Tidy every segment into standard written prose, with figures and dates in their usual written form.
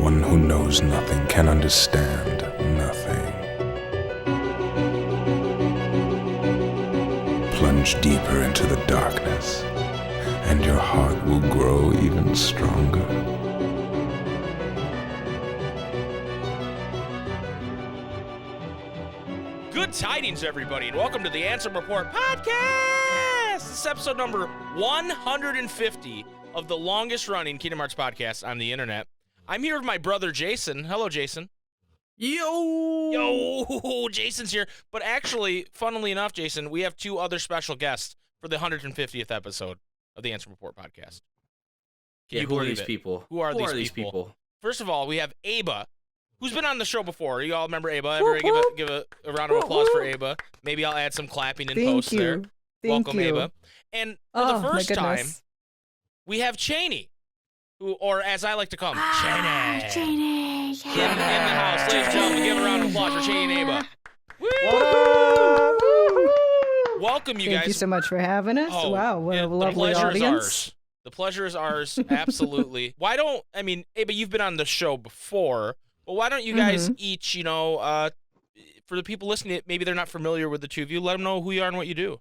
one who knows nothing can understand nothing. Plunge deeper into the darkness, and your heart will grow even stronger. Good tidings, everybody, and welcome to the Ansem Report podcast. This is episode number 150 of the longest-running Kingdom Hearts podcast on the internet. I'm here with my brother, Jason. Hello, Jason. Yo, Jason's here. But actually, funnily enough, Jason, we have two other special guests for the 150th episode of the Ansem Report podcast. Can you who are believe these it? people? Who are these people? First of all, we have Aeba, who's been on the show before. You all remember Aeba? Everybody give a round of applause for Aeba. Maybe I'll add some clapping in post there. Welcome, Aeba. And for the first time, we have Chaineh, who, or as I like to call him, Chaineh. Chaineh. In the house. Ladies and gentlemen, give a round of applause for Chaineh and Aeba. Woo! Welcome, you guys. Thank you so much for having us. Oh, wow, what a the lovely pleasure audience. Is ours. The pleasure is ours, absolutely. Aeba, you've been on the show before, but why don't you guys each, for the people listening, maybe they're not familiar with the two of you, let them know who you are and what you do.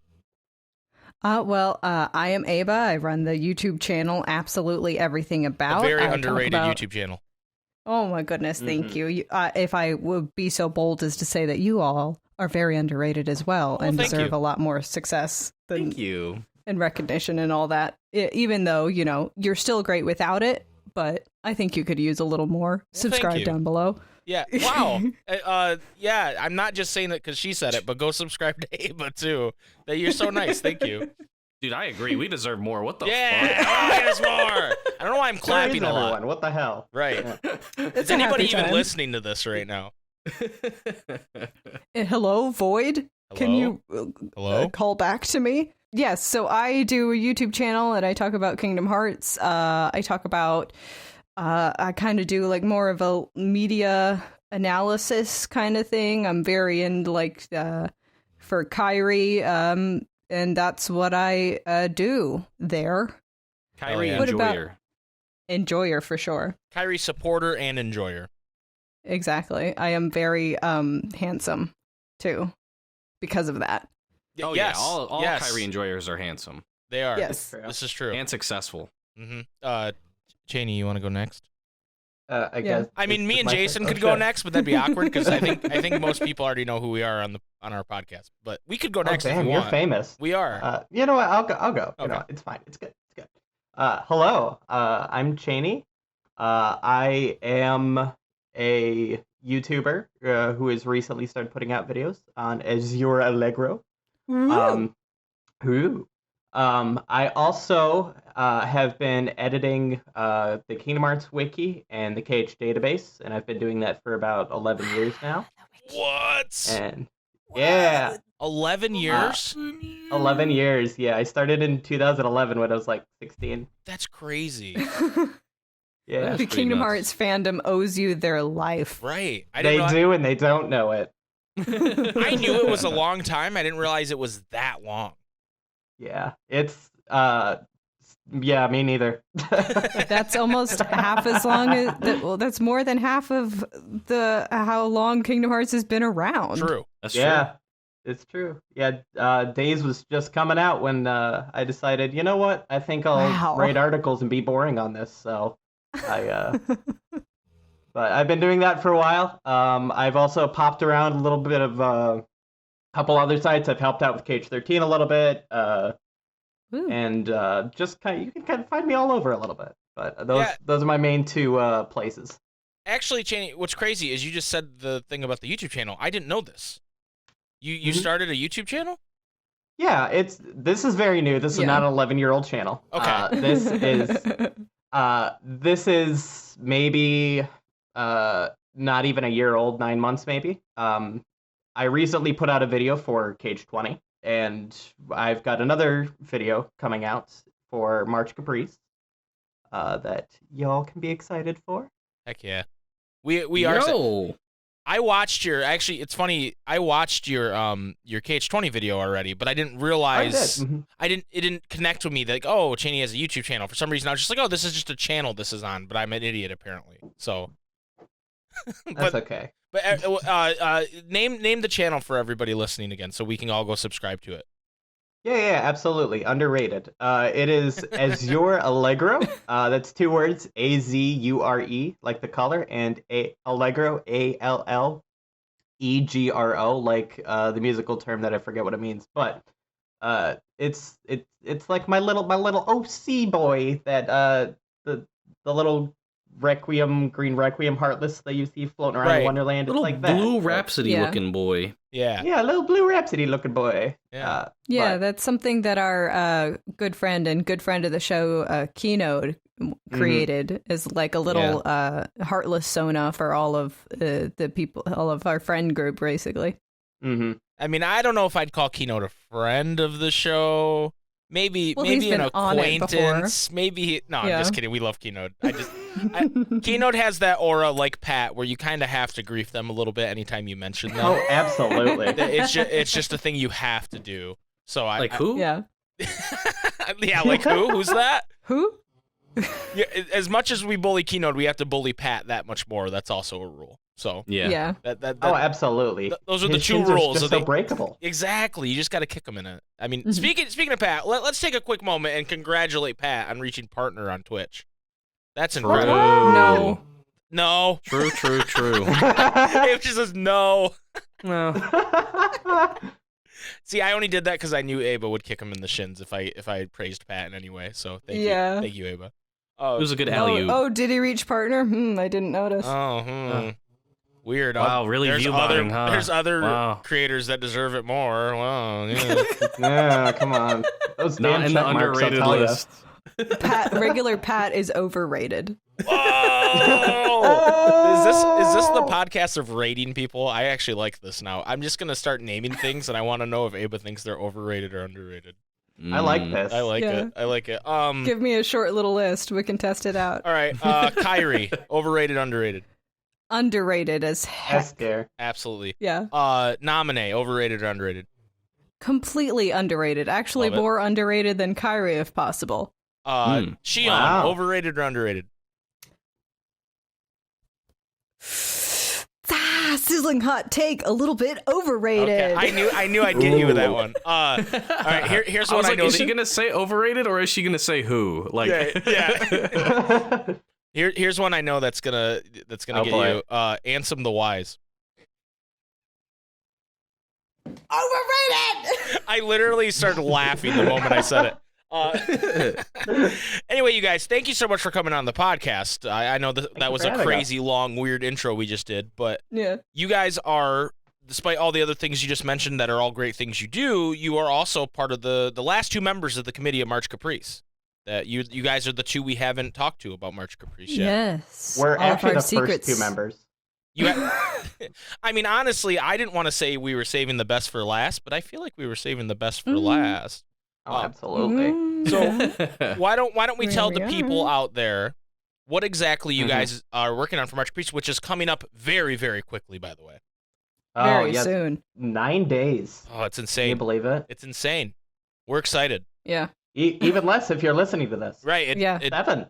I am Aeba. I run the YouTube channel, Absolutely Everything About. A very underrated YouTube channel. Oh my goodness, thank you. If I would be so bold as to say that you all are very underrated as well and deserve a lot more success Thank you. and recognition and all that. Even though, you're still great without it, but I think you could use a little more. Subscribe down below. Yeah. Wow. I'm not just saying that because she said it, but go subscribe to Aeba too. That you're so nice. Thank you. Dude, I agree. We deserve more. What the fuck? There's more. I don't know why I'm clapping a lot. What the hell? Right. Yeah. Is anybody even listening to this right now? Hello, Void? Hello? Can you call back to me? Yes, so I do a YouTube channel and I talk about Kingdom Hearts. I talk about, I kind of do like more of a media analysis kind of thing. I'm very into for Kyrie, and that's what I do there. Kyrie yeah. Enjoyer. Enjoyer for sure. Kyrie supporter and enjoyer. Exactly. I am very handsome too because of that. Oh yes. yeah, all yes. Kyrie Enjoyers are handsome. They are. Yes. This is true. And successful. Chaineh, you want to go next? I guess. I mean, me and Jason could go next, but that'd be awkward because I think most people already know who we are on our podcast. But we could go next if you you're want. famous. We are. You know what? I'll go. Okay. It's fine. It's good. Hello. I'm Chaineh. I am a YouTuber who has recently started putting out videos on Azure Allegro. I also have been editing the Kingdom Hearts wiki and the KH database, and I've been doing that for about 11 years now. What? And yeah, 11 years? 11 years. Yeah, I started in 2011 when I was like 16. That's crazy. Yeah, The Kingdom Hearts fandom owes you their life. Right. They do, and they don't know it. I knew it was a long time. I didn't realize it was that long. Yeah, it's yeah, me neither. That's almost half as long as that's more than half of how long Kingdom Hearts has been around. True. That's true. Yeah, it's true. Yeah, Days was just coming out when I decided, you know what? I think I'll write articles and be boring on this. So but I've been doing that for a while. I've also popped around a little bit of a couple other sites. I've helped out with KH13 a little bit. And just you can kind of find me all over a little bit. But those are my main two places. Actually, Chaineh, what's crazy is you just said the thing about the YouTube channel. I didn't know this. You started a YouTube channel? Yeah, this is very new. This is not an 11-year-old channel. Okay. This is maybe not even a year old, 9 months maybe. I recently put out a video for KH20. And I've got another video coming out for March Caprice that y'all can be excited for. Heck yeah. We are. I watched your. Actually, it's funny. I watched your KH20 video already, but I didn't realize. It didn't connect with me that Chaineh has a YouTube channel. For some reason, I was just like, oh, this is just a channel this is on. But I'm an idiot apparently. So That's okay. But name the channel for everybody listening again, so we can all go subscribe to it. Yeah, absolutely. Underrated. It is Azure Allegro. That's 2 words, Azure, like the color, and Allegro, Allegro, like the musical term that I forget what it means. But it's like my little OC boy that the little Green Requiem Heartless that you see floating around in Wonderland. Little it's like that. Blue Rhapsody looking boy. Yeah, little Blue Rhapsody looking boy. Yeah, that's something that our good friend and good friend of the show, Keynote, created as like a little heartless Sona for all of the people, all of our friend group, basically. Mm-hmm. I mean, I don't know if I'd call Keynote a friend of the show. Maybe an acquaintance. Maybe no. I'm just kidding. We love Keynote. Keynote has that aura like Pat, where you kind of have to grief them a little bit anytime you mention them. Oh, absolutely. It's just a thing you have to do. So who? Yeah. Yeah, like who? Who's that? Who? Yeah, as much as we bully Keynote, we have to bully Pat that much more. That's also a rule. So yeah. Oh, absolutely. Those are His the 2 shins rules. Are just so breakable. Exactly. You just got to kick them in it. I mean, speaking of Pat, let's take a quick moment and congratulate Pat on reaching partner on Twitch. That's incredible. No. True. It just says no. No. See, I only did that because I knew Aeba would kick him in the shins if I praised Pat in any way. So thank you, Aeba. It was a good alley-oop. Oh, did he reach partner? I didn't notice. Weird. Wow, really there's view-buying, huh? There's other creators that deserve it more. Wow, yeah. Yeah, come on. Those not in the underrated list. Regular Pat is overrated. Oh! Is this the podcast of rating people? I actually like this now. I'm just gonna start naming things, and I want to know if Aeba thinks they're overrated or underrated. I like this. I like it. Give me a short little list. We can test it out. All right. Kyrie, overrated, underrated. Underrated as heck. Absolutely. Yeah. Nominee, overrated or underrated? Completely underrated. Actually, more underrated than Kyrie, if possible. Shion, overrated or underrated? Sizzling hot take, a little bit overrated. Okay. I knew I'd get you with that one. All right, here's what I know. Is she gonna say overrated or is she gonna say who? Like, yeah. Here's one I know that's gonna get you. Ansem the Wise. Overrated. I literally started laughing the moment I said it. Anyway, you guys, thank you so much for coming on the podcast. I know that was a crazy long, weird intro we just did, but you guys are, despite all the other things you just mentioned that are all great things you do, you are also part of the last 2 members of the committee of March Caprice. That you guys are the 2 we haven't talked to about March Caprice yet. Yes, we're actually the first 2 members. I mean, honestly, I didn't want to say we were saving the best for last, but I feel like we were saving the best for last. Oh, absolutely. So why don't we tell the people out there what exactly you guys are working on for March Caprice, which is coming up very, very quickly, by the way. Very soon. 9 days. Oh, it's insane. Can you believe it? It's insane. We're excited. Yeah. Even less if you're listening to this. Right.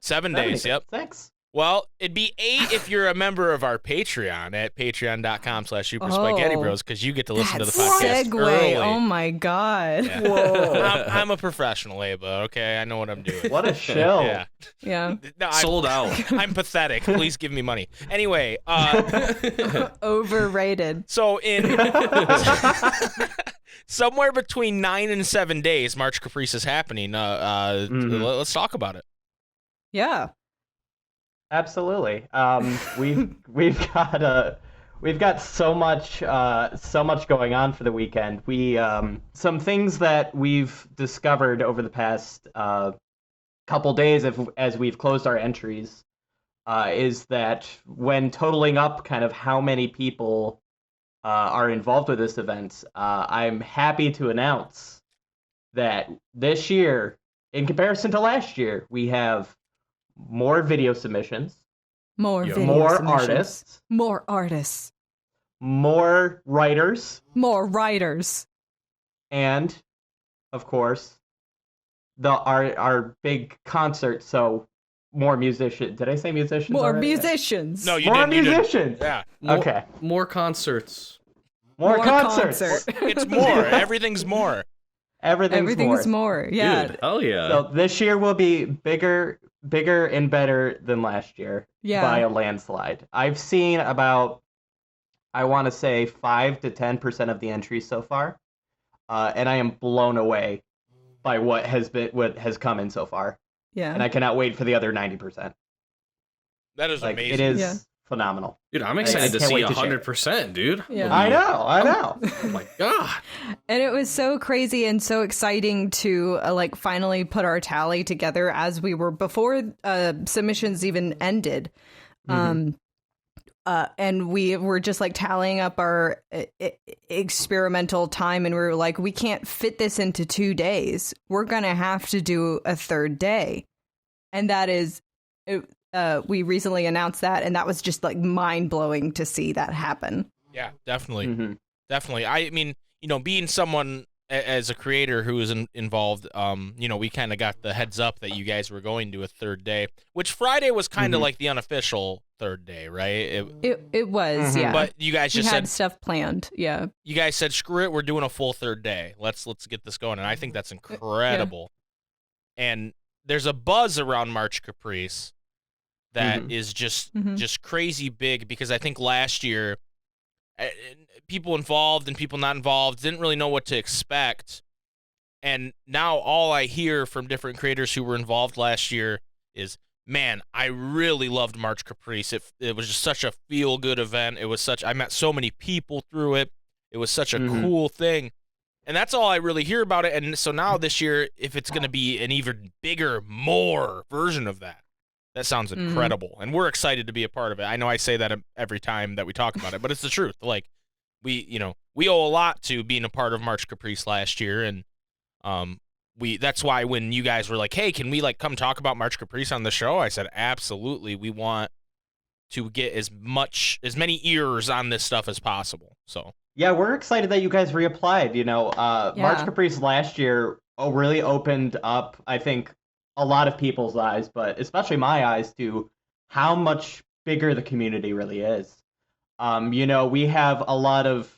7 days. Yep. 6. Well, it'd be 8 if you're a member of our Patreon at patreon.com/SuperSpikeGhetti because you get to listen to the podcast early. Oh my god! Yeah. Whoa! I'm a professional, Aeba. Okay, I know what I'm doing. What a show! Yeah. No, sold out. I'm pathetic. Please give me money. Anyway, overrated. So in somewhere between 9 and 7 days, March Caprice is happening. Let's talk about it. Yeah. Absolutely. We've got so much going on for the weekend. Some things that we've discovered over the past couple days as we've closed our entries is that when totaling up kind of how many people are involved with this event, I'm happy to announce that this year, in comparison to last year, we have more video submissions, more artists, more artists, more writers, and of course our big concert. So more musicians. Did I say musicians? More already? musicians. No, you more didn't. musicians. Yeah. Okay. More concerts. More concerts. It's more. Everything's more. Everything's more. Yeah. Dude, hell yeah. So this year will be bigger and better than last year by a landslide. I've seen about, I want to say 5 to 10% of the entries so far, and I am blown away by what has come in so far. Yeah. And I cannot wait for the other 90%. That is amazing. It is phenomenal. Dude, I'm excited to see 100%, dude. Yeah. I know. Oh my god. And it was so crazy and so exciting to finally put our tally together as we were before submissions even ended. And we were just tallying up our experimental time, and we were like, we can't fit this into 2 days. We're going to have to do a third day. And that is, we recently announced that, and that was just mind blowing to see that happen. Yeah, definitely. Definitely. I mean, being someone as a creator who is involved, we kind of got the heads up that you guys were going to a third day, which Friday was kind of like the unofficial third day, right? It was, yeah. But you guys just had said stuff planned, yeah. You guys said, screw it, we're doing a full third day. Let's get this going, and I think that's incredible. Yeah. And there's a buzz around March Caprice that is just crazy big, because I think last year people involved and people not involved didn't really know what to expect. And now all I hear from different creators who were involved last year is, man, I really loved March Caprice. It was just such a feel-good event. I met so many people through it. It was such a cool thing. And that's all I really hear about it. And so now this year, if it's going to be an even bigger, more version of that, that sounds incredible. And we're excited to be a part of it. I know I say that every time that we talk about it, but it's the truth. We owe a lot to being a part of March Caprice last year. And that's why when you guys were like, hey, can we come talk about March Caprice on the show? I said, absolutely. We want to get as many ears on this stuff as possible. So yeah, we're excited that you guys reapplied. March Caprice last year really opened up, I think, a lot of people's eyes, but especially my eyes, to how much bigger the community really is. We have a lot of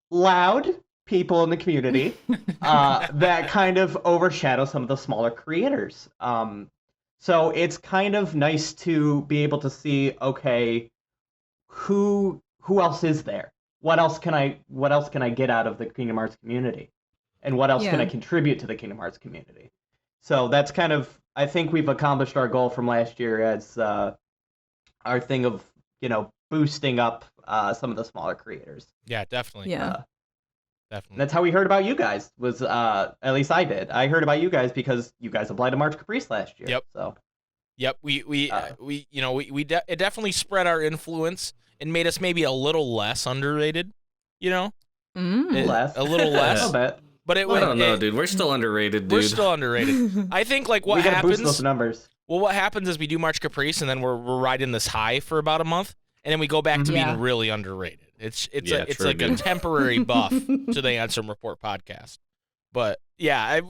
loud people in the community that kind of overshadow some of the smaller creators. So it's kind of nice to be able to see, okay, who else is there? What else can I get out of the Kingdom Hearts community? And what else can I contribute to the Kingdom Hearts community? So that's kind of, I think we've accomplished our goal from last year as our thing of, boosting up some of the smaller creators. Yeah, definitely. Yeah. Definitely. That's how we heard about you guys. Was at least I did. I heard about you guys because you guys applied to March Caprice last year. Yep. So. Yep. It definitely spread our influence and made us maybe a little less underrated. Less. A little less. A little bit. But I don't know, dude. We're still underrated, dude. We're still underrated. I think what we gotta happens. Boost those numbers. Well, what happens is we do March Caprice, and then we're riding this high for about a month, and then we go back to being really underrated. It's like a temporary buff to the Ansem Report podcast. But yeah,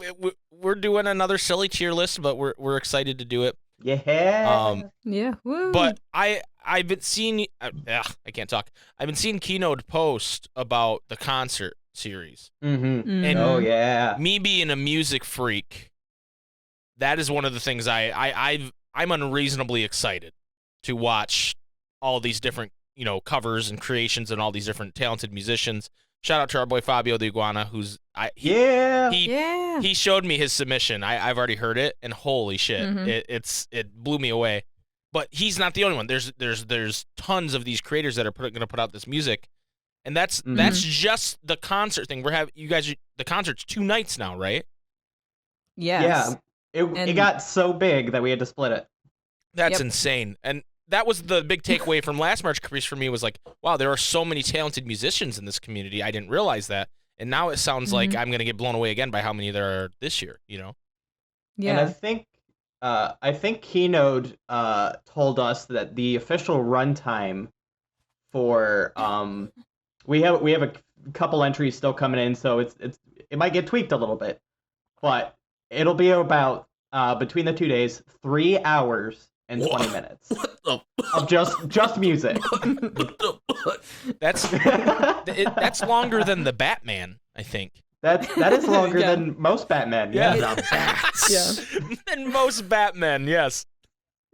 we're doing another silly tier list, but we're excited to do it. Yeah. Yeah. Woo. But I've been seeing. I can't talk. I've been seeing Keynote post about the concert series. And oh yeah. Me being a music freak, that is one of the things I'm unreasonably excited to watch all these different covers and creations and all these different talented musicians. Shout out to our boy Fabio the Iguana, who's he showed me his submission. I've already heard it, and holy shit, it blew me away. But he's not the only one. There's tons of these creators that are going to put out this music, and that's just the concert thing. The concert's 2 nights now, right? Yes. Yeah. It got so big that we had to split it. That's insane. And that was the big takeaway from last March Caprice for me, was wow, there are so many talented musicians in this community. I didn't realize that. And now it sounds like I'm going to get blown away again by how many there are this year, Yeah. And I think Keynote told us that the official runtime for we have a couple entries still coming in, so it might get tweaked a little bit, but it'll be about between the 2 days, 3 hours and 20 minutes of just music. That's longer than the Batman, I think. That is longer than most Batmen. Yeah. The bats. Than most Batmen, yes.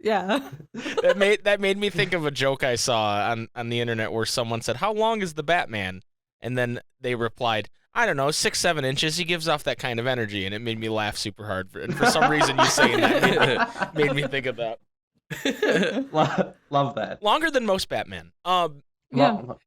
Yeah. That made me think of a joke I saw on the internet where someone said, "How long is the Batman?" And then they replied, "I don't know, 6-7 inches. He gives off that kind of energy," and it made me laugh super hard. And for some reason, you saying that made me think of that. Love that. Longer than most Batmen.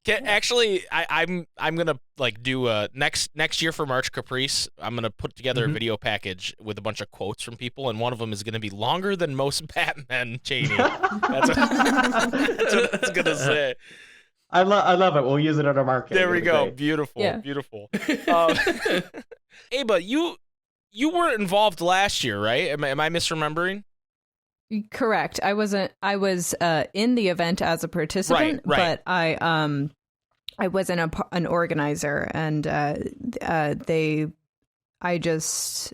Actually, I'm gonna do next year for March Caprice. I'm gonna put together a video package with a bunch of quotes from people, and one of them is gonna be longer than most Batmen. Chaineh. That's what it's gonna say. I love it. We'll use it in our marketing. There we go. Beautiful, beautiful. Aeba, you weren't involved last year, right? Am I misremembering? Correct. I wasn't. I was in the event as a participant, right. But I wasn't an organizer, and I just,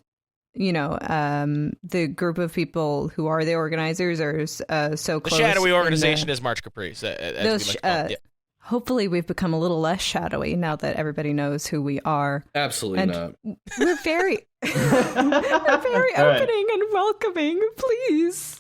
the group of people who are the organizers are so close. The shadowy organization is March Caprice. Hopefully we've become a little less shadowy now that everybody knows who we are. Absolutely not. We're very opening and welcoming, please.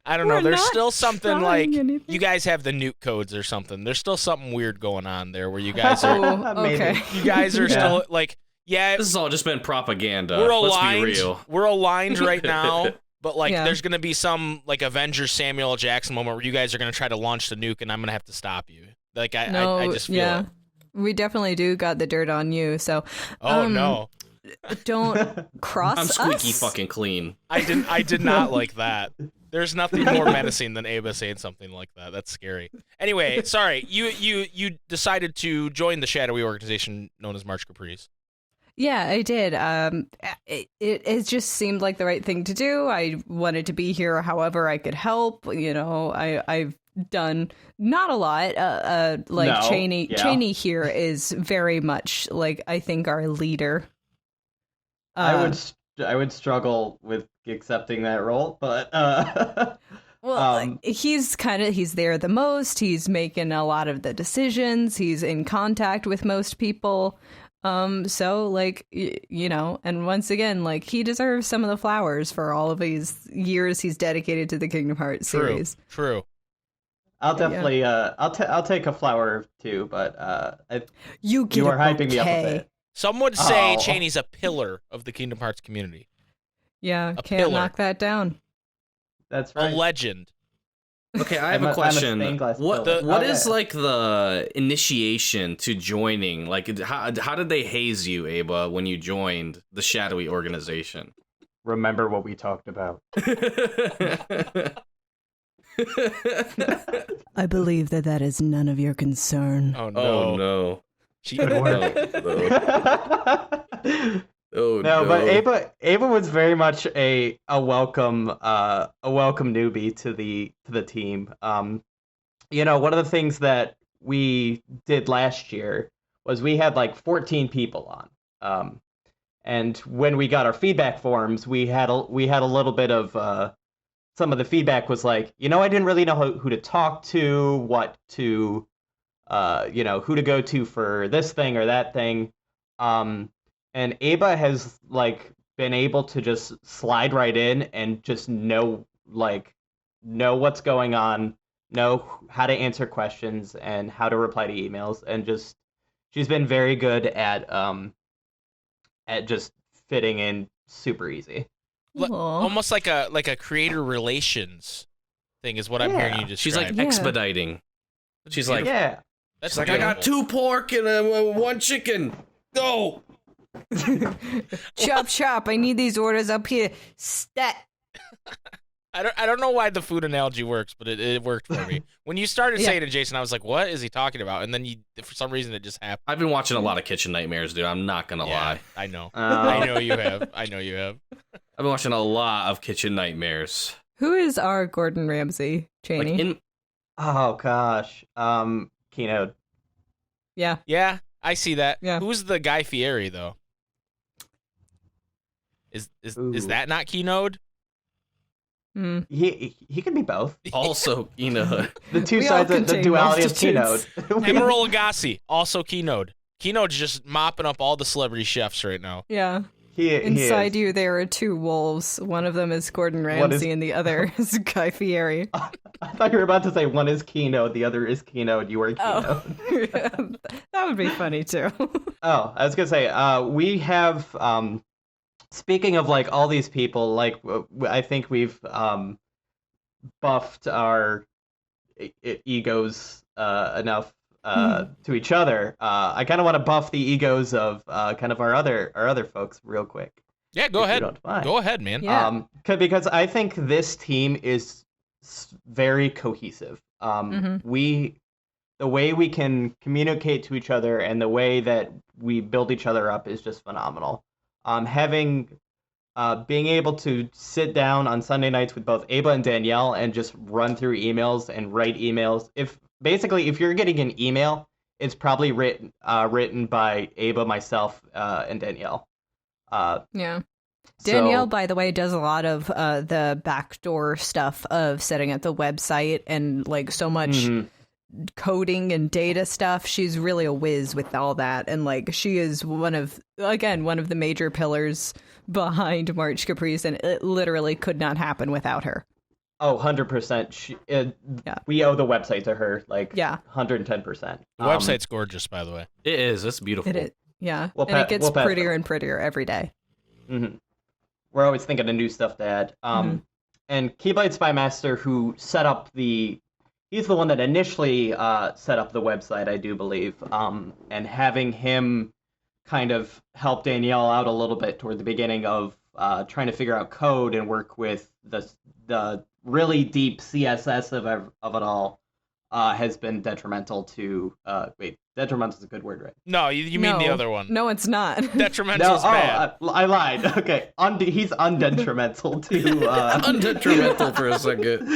I don't know. There's still something like you guys have the nuke codes or something. There's still something weird going on there where you guys are okay. You guys are still like, this has all just been propaganda. We're aligned. Let's be real. We're aligned right now. But there's gonna be some Avengers Samuel L. Jackson moment where you guys are gonna try to launch the nuke and I'm gonna have to stop you. I just feel it. We definitely do got the dirt on you. So no. Don't cross us. I'm squeaky fucking clean. I did not like that. There's nothing more menacing than Aeba saying something like that. That's scary. Anyway, sorry. You decided to join the shadowy organization known as March Caprice. Yeah, I did. It just seemed like the right thing to do. I wanted to be here however I could help. I've done not a lot. Chaineh. Yeah. Chaineh here is very much I think our leader. I would struggle with accepting that role, but he's there the most. He's making a lot of the decisions. He's in contact with most people. And once again, he deserves some of the flowers for all of these years he's dedicated to the Kingdom Hearts series. True. I'll definitely I'll take a flower too, but you are hyping me up a bit. Some would say Chaineh's a pillar of the Kingdom Hearts community. Yeah, can't pillar. knock that down. That's right. A legend. Okay, I have a question. What is the initiation to joining? How did they haze you, Aeba, when you joined the shadowy organization? Remember what we talked about. I believe that is none of your concern. Oh no. Oh no. But Aeba was very much a welcome newbie to the team. One of the things that we did last year was we had 14 people on. And when we got our feedback forms, we had a little bit of some of the feedback was I didn't really know who to talk to, what to who to go to for this thing or that thing. And Aeba has been able to just slide right in and just know what's going on, know how to answer questions and how to reply to emails, and just she's been very good at just fitting in super easy. Almost like a creator relations thing is what I'm hearing you describe. She's expediting. She's yeah. That's I got 2 pork and 1 chicken. Go. Chop. I need these orders up here. Stat. I don't know why the food analogy works, but it worked for me. When you started saying it, Jason, I was like, what is he talking about? And then for some reason, it just happened. I've been watching a lot of Kitchen Nightmares, dude. I'm not going to lie. I know. I know you have. I've been watching a lot of Kitchen Nightmares. Who is our Gordon Ramsay, Chaineh? Oh, gosh. Keynote. Yeah. Yeah, I see that. Yeah. Who's the Guy Fieri, though? Is that not Keynote? He can be both. Also, Keynote. The two sides of the duality of Keynote. Emeril Lagasse, also Keynote. Keynote's just mopping up all the celebrity chefs right now. Yeah. Inside you, there are two wolves. One of them is Gordon Ramsay, and the other is Guy Fieri. I thought you were about to say one is Keynote, the other is Keynote. You were Keynote. That would be funny too. Oh, I was gonna say, we have. Speaking of like all these people, like I think we've buffed our egos enough to each other. I kind of want to buff the egos of kind of our other folks real quick. Yeah, go ahead. Go ahead, man. Yeah. Because I think this team is very cohesive. The way we can communicate to each other and the way that we build each other up is just phenomenal. Being able to sit down on Sunday nights with both Aeba and Danielle and just run through emails and write emails. If you're getting an email, it's probably written by Aeba, myself, and Danielle. Yeah. Danielle, by the way, does a lot of the backdoor stuff of setting up the website and like so much coding and data stuff. She's really a whiz with all that, and like she is one of the major pillars behind March Caprice, and it literally could not happen without her. Oh, 100%. We owe the website to her, 110%. The website's gorgeous, by the way. It is. It's beautiful. It is. Yeah, it gets prettier and prettier every day. Mm-hmm. We're always thinking of new stuff to add. And Keyblade Spy Master, who set up he's the one that initially set up the website, I do believe. And having him kind of help Danielle out a little bit toward the beginning of trying to figure out code and work with the really deep CSS of it all has been detrimental to detrimental is a good word, right? No, you mean the other one. No, it's not. Detrimental is bad. I lied. Okay, he's undetrimental to undetrimental for a second.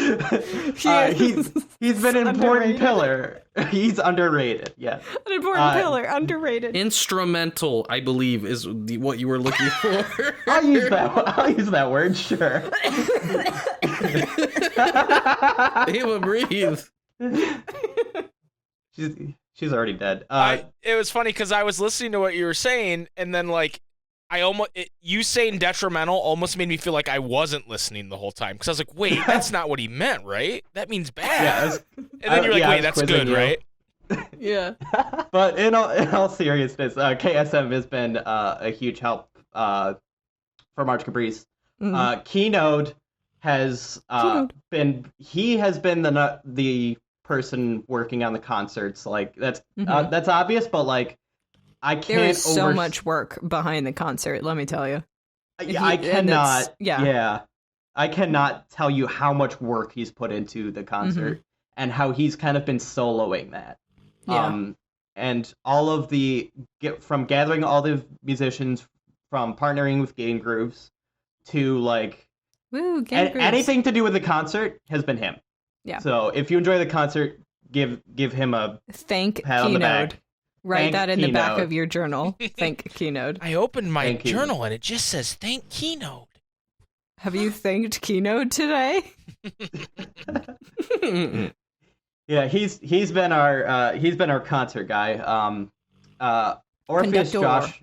He's been an important pillar. He's underrated. Yes, an important pillar, underrated. Instrumental, I believe, is what you were looking for. I'll use that word. Sure. Aeba, breathe. She's already dead. It was funny because I was listening to what you were saying, and then you saying detrimental almost made me feel like I wasn't listening the whole time because I was like, wait, that's not what he meant, right? That means bad. And then you're like, wait, that's good, right? Yeah. But in all seriousness, KSM has been a huge help for March Caprice. Keynote has been the person working on the concerts. Like that's obvious, but like I can't. There is so much work behind the concert. Let me tell you. I cannot. I cannot tell you how much work he's put into the concert and how he's kind of been soloing that. Yeah. And all of from gathering all the musicians, from partnering with Game Grooves to like anything to do with the concert has been him. Yeah. So if you enjoy the concert, give him a thank pat on the back. Write that in the back of your journal. Thank Keynote. I opened my journal and it just says thank Keynote. Have you thanked Keynote today? Yeah, he's been our concert guy. Orpheus Josh.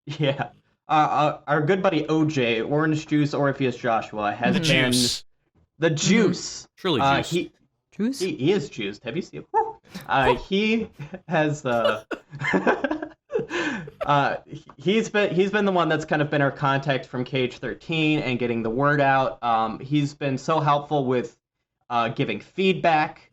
Yeah. Our good buddy OJ, Orange Juice Orpheus Joshua, has been the juice. Truly juice. Juice? He is juiced. Have you seen him? He has he's been the one that's kind of been our contact from KH13 and getting the word out. He's been so helpful with giving feedback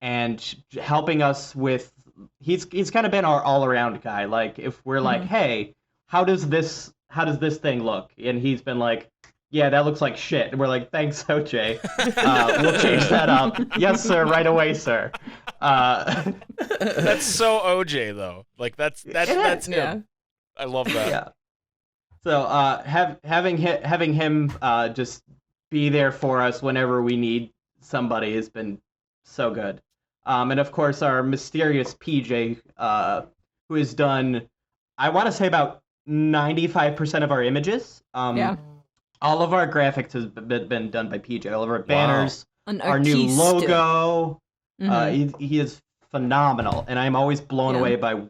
and helping us with he's kind of been our all-around guy. Like if we're like, hey, how does this thing look? And he's been like, yeah, that looks like shit. And we're like, thanks, OJ. We'll change that up. Yes, sir. Right away, sir. That's so OJ though. Like that's him. Yeah. I love that. Yeah. So having him just be there for us whenever we need somebody has been so good. And of course our mysterious PJ, who has done, I want to say about 95% of our images. All of our graphics has been done by PJ. All of our banners, our new artiste. logo. He is phenomenal, and I'm always blown away by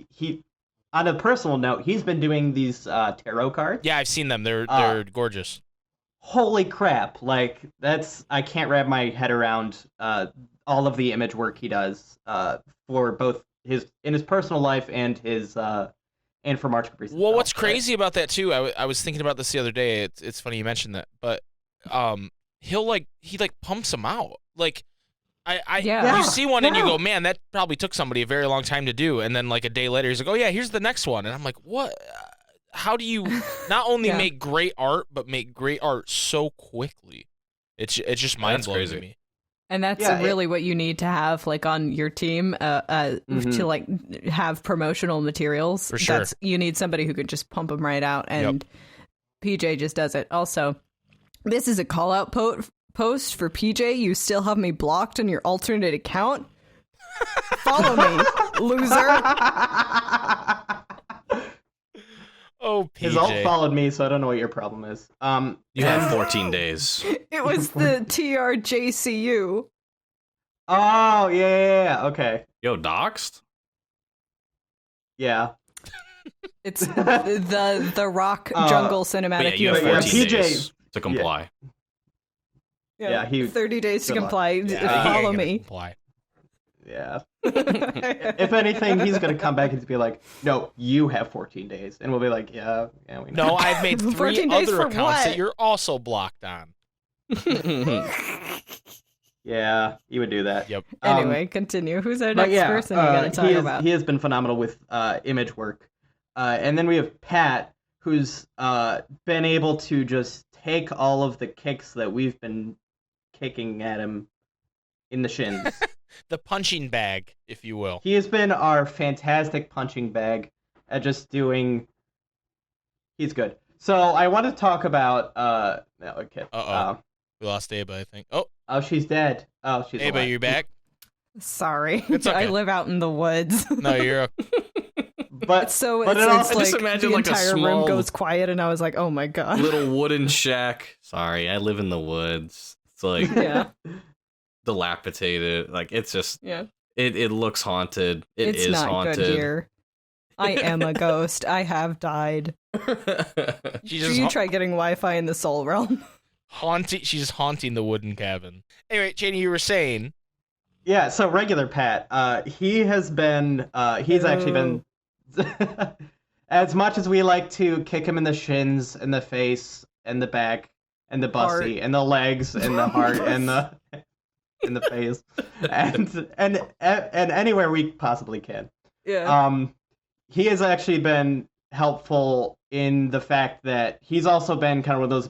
he. On a personal note, he's been doing these tarot cards. Yeah, I've seen them. They're gorgeous. Holy crap! Like I can't wrap my head around all of the image work he does for both in his personal life and his and for March Caprice. Well, what's crazy about that too? I was thinking about this the other day. It's funny you mentioned that, but he pumps them out like. You see one and you go, man, that probably took somebody a very long time to do, and then like a day later he's like, oh yeah, here's the next one, and I'm like, what? How do you not only make great art, but make great art so quickly? It's just mind blowing to me. And that's really what you need to have like on your team to like have promotional materials. For sure. You need somebody who can just pump them right out, and PJ just does it. Also, this is a call out post for PJ. You still have me blocked on your alternate account. Follow me, loser. Oh, PJ. His alt followed me, so I don't know what your problem is. You have 14 days. It was the TRJCU. Oh, yeah, okay. Yo, doxed? Yeah. It's the Rock Jungle Cinematic you have 14 PJ days to comply. Yeah, 30 days to comply. Follow me. Comply. Yeah. If anything, he's going to come back and be like, no, you have 14 days. And we'll be like, yeah, we know. No, I've made 3 other accounts that you're also blocked on. Yeah, you would do that. Yep. Anyway, continue. Who's our next person you got to talk about? He has been phenomenal with image work. And then we have Pat, who's been able to just take all of the kicks that we've been kicking at him in the shins. The punching bag, if you will. He has been our fantastic punching bag at just doing... He's good. So I want to talk about... No, okay. We lost Aeba, I think. Oh, she's dead. Oh, she's Aeba, alive. you back? Sorry. It's okay. I live out in the woods. No, you're okay. But it's just like imagine the like entire a small room goes quiet, and I was like, "Oh my god!" Little wooden shack. Sorry, I live in the woods. It's like dilapidated. Like it's just It looks haunted. It's not haunted. Good here. I am a ghost. I have died. You try getting Wi-Fi in the Soul Realm. She's haunting the wooden cabin. Anyway, Chaineh, you were saying. Yeah, so regular Pat, he has been, he's actually been, as much as we like to kick him in the shins, and the face, and the back, and the bussy, and the legs, and the heart, and the in the face, and anywhere we possibly can. Yeah. He has actually been helpful in the fact that he's also been kind of one of those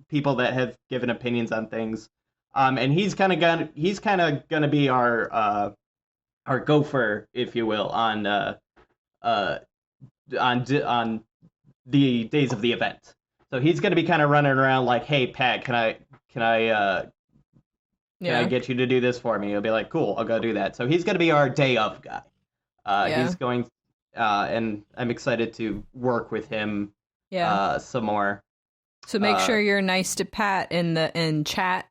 people that have given opinions on things. And he's kind of gonna be our gopher, if you will, on the days of the event. So he's gonna be kind of running around like, "Hey, Pat, can I get you to do this for me?" He'll be like, "Cool, I'll go do that." So he's gonna be our day of guy. He's going, and I'm excited to work with him. Some more. So make sure you're nice to Pat in chat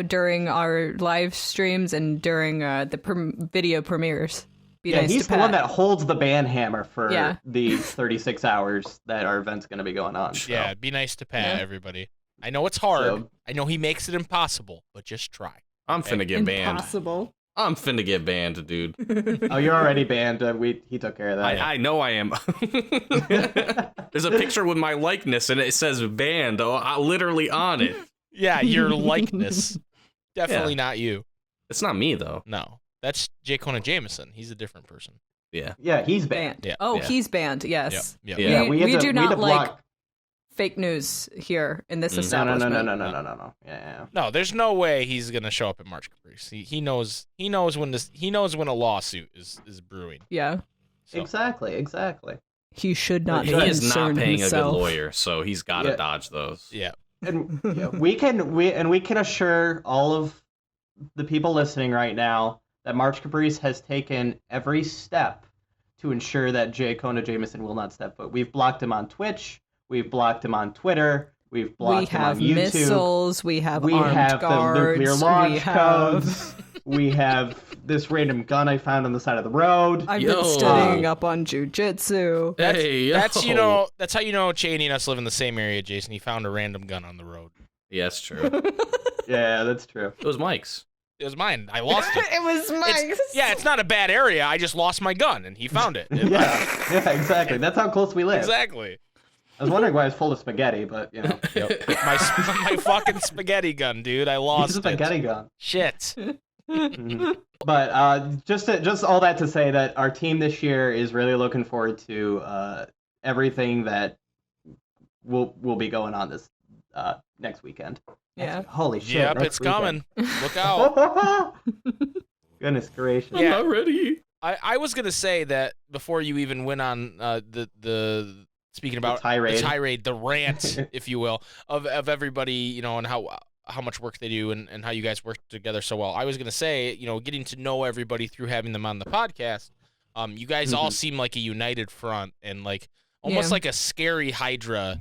during our live streams and during the video premieres. Nice he's to the Pat. one that holds the band hammer for the 36 hours that our event's going to be going on. So. Yeah, be nice to Pat, everybody. I know it's hard. So, I know he makes it impossible, but just try. I'm finna get banned. Impossible. I'm finna get banned, dude. Oh, you're already banned. He took care of that. I know I am. There's a picture with my likeness, and it says banned literally on it. Yeah, your likeness. Definitely not you. It's not me, though. No. That's J. Conah Jameson. He's a different person. Yeah. Yeah, he's banned. Yeah. Oh, he's banned, yes. Yeah. We do not like fake news here in this establishment. No. Yeah. No, there's no way he's gonna show up at March Caprice. He knows when a lawsuit is brewing. Yeah. So. Exactly. He should not. He is not paying himself. a good lawyer, so he's got to dodge those. Yeah. And we can assure all of the people listening right now that March Caprice has taken every step to ensure that J. Conah Jameson will not step foot. We've blocked him on Twitch. We've blocked him on Twitter. We've blocked him on YouTube. We have missiles. We have we armed have guards. The nuclear launch codes. We have this random gun I found on the side of the road. I've been studying up on jujitsu. That's how you know Chaineh and us live in the same area, Jason. He found a random gun on the road. Yeah, that's true. Yeah, that's true. It was Mike's. It was mine. I lost it. It was Mike's. It's not a bad area. I just lost my gun, and he found it. Yeah, exactly. That's how close we live. Exactly. I was wondering why it's full of spaghetti, but, you know. Yep. my fucking spaghetti gun, dude. I lost it. Spaghetti gun. Shit. But just all that to say that our team this year is really looking forward to everything that will be going on this next weekend. Yeah. Holy shit. Yep, it's coming. Look out. Goodness gracious. I'm not ready. I was gonna say that before you even went on the speaking about the tirade, the rant, if you will, of everybody, you know, and how much work they do and how you guys work together so well. I was going to say, you know, getting to know everybody through having them on the podcast, you guys all seem like a united front and like almost like a scary Hydra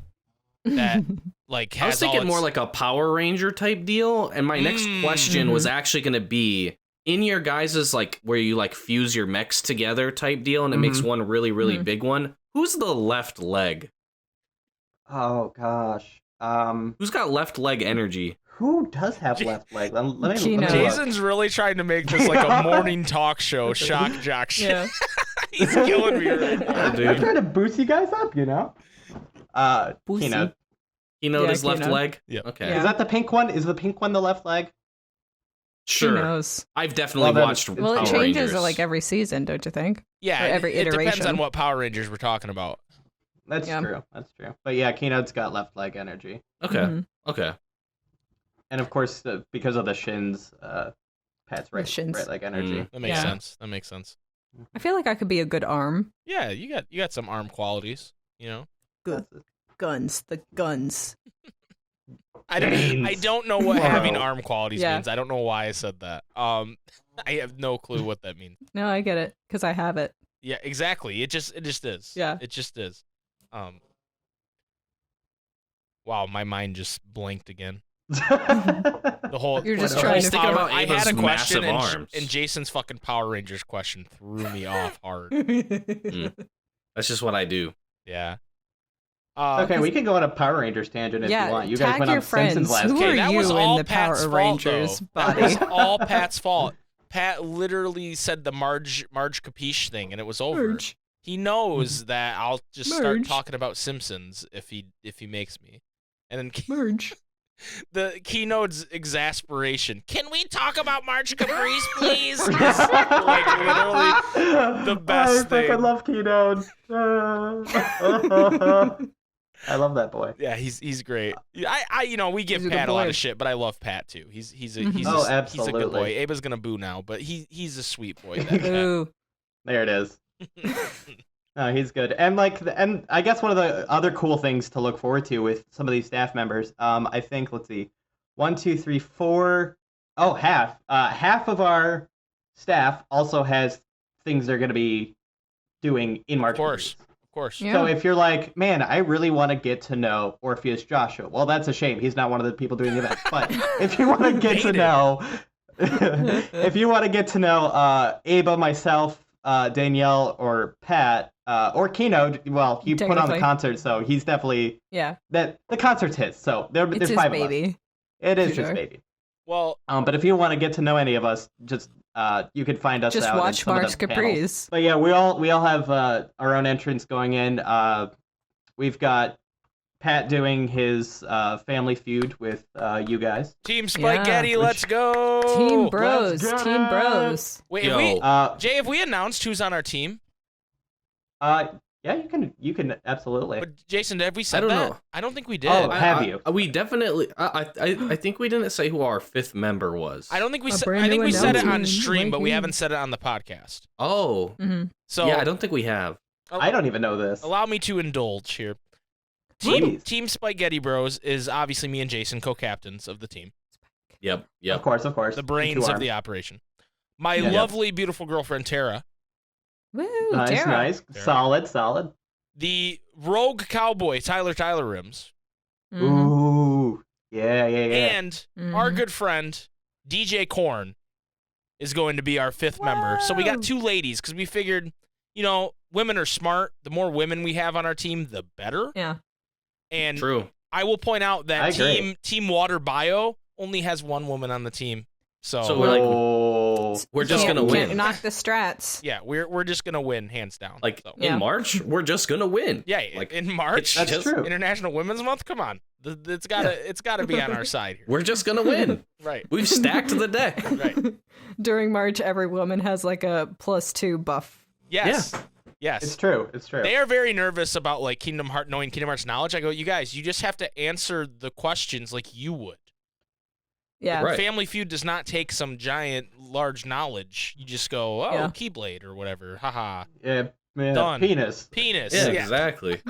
that like has I was thinking more like a Power Ranger type deal, and my next question was actually going to be in your guys's like where you like fuse your mechs together type deal and it makes one really, really big one. Who's the left leg? Oh gosh. Who's got left leg energy? Who does have left leg? Let me Jason's really trying to make this like a morning talk show, shock jock shit. Yeah. He's killing me right now, dude. I'm trying to boost you guys up, you know. Keynote. Keynote is left leg? Yeah. Okay. Yeah. Is that the pink one? Is the pink one the left leg? Sure. Who knows? I've definitely watched Power Well, it changes Rangers. like every season, don't you think? Yeah, or every iteration. It depends on what Power Rangers we're talking about. That's true. That's true. But yeah, Keynote's got left leg energy. Okay. Okay. And of course, because of the shins, Pat's right leg energy. That makes sense. That makes sense. I feel like I could be a good arm. Yeah, you got some arm qualities, you know. Good guns. The guns. I don't know what having arm qualities means. I don't know why I said that. I have no clue what that means. No, I get it because I have it. Yeah, exactly. It just is. Yeah, it just is. Wow, my mind just blinked again. The whole you're just trying to think about. I had a question, and Jason's fucking Power Rangers question threw me off hard. That's just what I do. Yeah. Okay, we can go on a Power Rangers tangent if you want. You guys went on Simpsons last week. That was all in the Pat's Power fault, Rangers though. body. That was all Pat's fault. Pat literally said the Marge Capiche thing, and it was over. Marge. He knows that I'll just start talking about Simpsons if he makes me. And then Marge. The Keynote's exasperation. Can we talk about Marge Caprice, please? Like literally the best thing. I love Keynote. I love that boy. Yeah, he's great. We give Pat a lot of shit, but I love Pat too. He's a good boy. Abe's gonna boo now, but he's a sweet boy. Boo. There it is. No, he's good. And I guess one of the other cool things to look forward to with some of these staff members, I think, let's see, 1, 2, 3, 4. Oh, half. Half of our staff also has things they're going to be doing in March. Of course. Yeah. So if you're like, man, I really want to get to know Orpheus Joshua. Well, that's a shame. He's not one of the people doing the event. But if you want to get to know, Aeba, myself, Danielle, or Pat, or Keynote, well, he put on the concert, so he's definitely the concert's his. So there's 5 of us. It is his baby. Well, but if you want to get to know any of us, just you could find us just out. Just watch Marge Caprice. But yeah, we all have our own entrance going in. We've got Pat doing his Family Feud with you guys. Team SpikeGhetti, let's go! Team Bros. Team Bros. Wait, Jay, have we announced who's on our team? Yeah, you can absolutely. But Jason, have we said that? Know. I don't think we did. Oh, have you? We definitely. I think we didn't say who our 5th member was. I don't think we said. I think we said it on stream, but we haven't said it on the podcast. Oh. Mm-hmm. So yeah, I don't think we have. I don't even know this. Allow me to indulge here. Team SpikeGhetti Bros is obviously me and Jason, co-captains of the team. Yep. Of course. The brains of the operation. My lovely, beautiful girlfriend Tara. Woo, nice. Tara. Solid. The rogue cowboy Tyler Rims. Ooh. Yeah. And our good friend, DJ Korn, is going to be our 5th member. So we got 2 ladies because we figured, women are smart. The more women we have on our team, the better. Yeah. And True. I will point out that Team Water Bio only has 1 woman on the team. So we're just gonna win. Can't knock the strats. Yeah, we're just gonna win hands down. In March, we're just gonna win. Yeah, in March, that's true. International Women's Month. Come on, it's gotta be on our side here. We're just gonna win. Right. We've stacked the deck. Right. During March, every woman has like a +2 buff. Yes. Yeah. Yes. It's true. They are very nervous about knowing Kingdom Hearts knowledge. I go, you guys, you just have to answer the questions like you would. Yeah. Right. Family Feud does not take some giant, large knowledge. You just go, Keyblade or whatever. Haha. Yeah, man. Done. Penis. Yeah, exactly.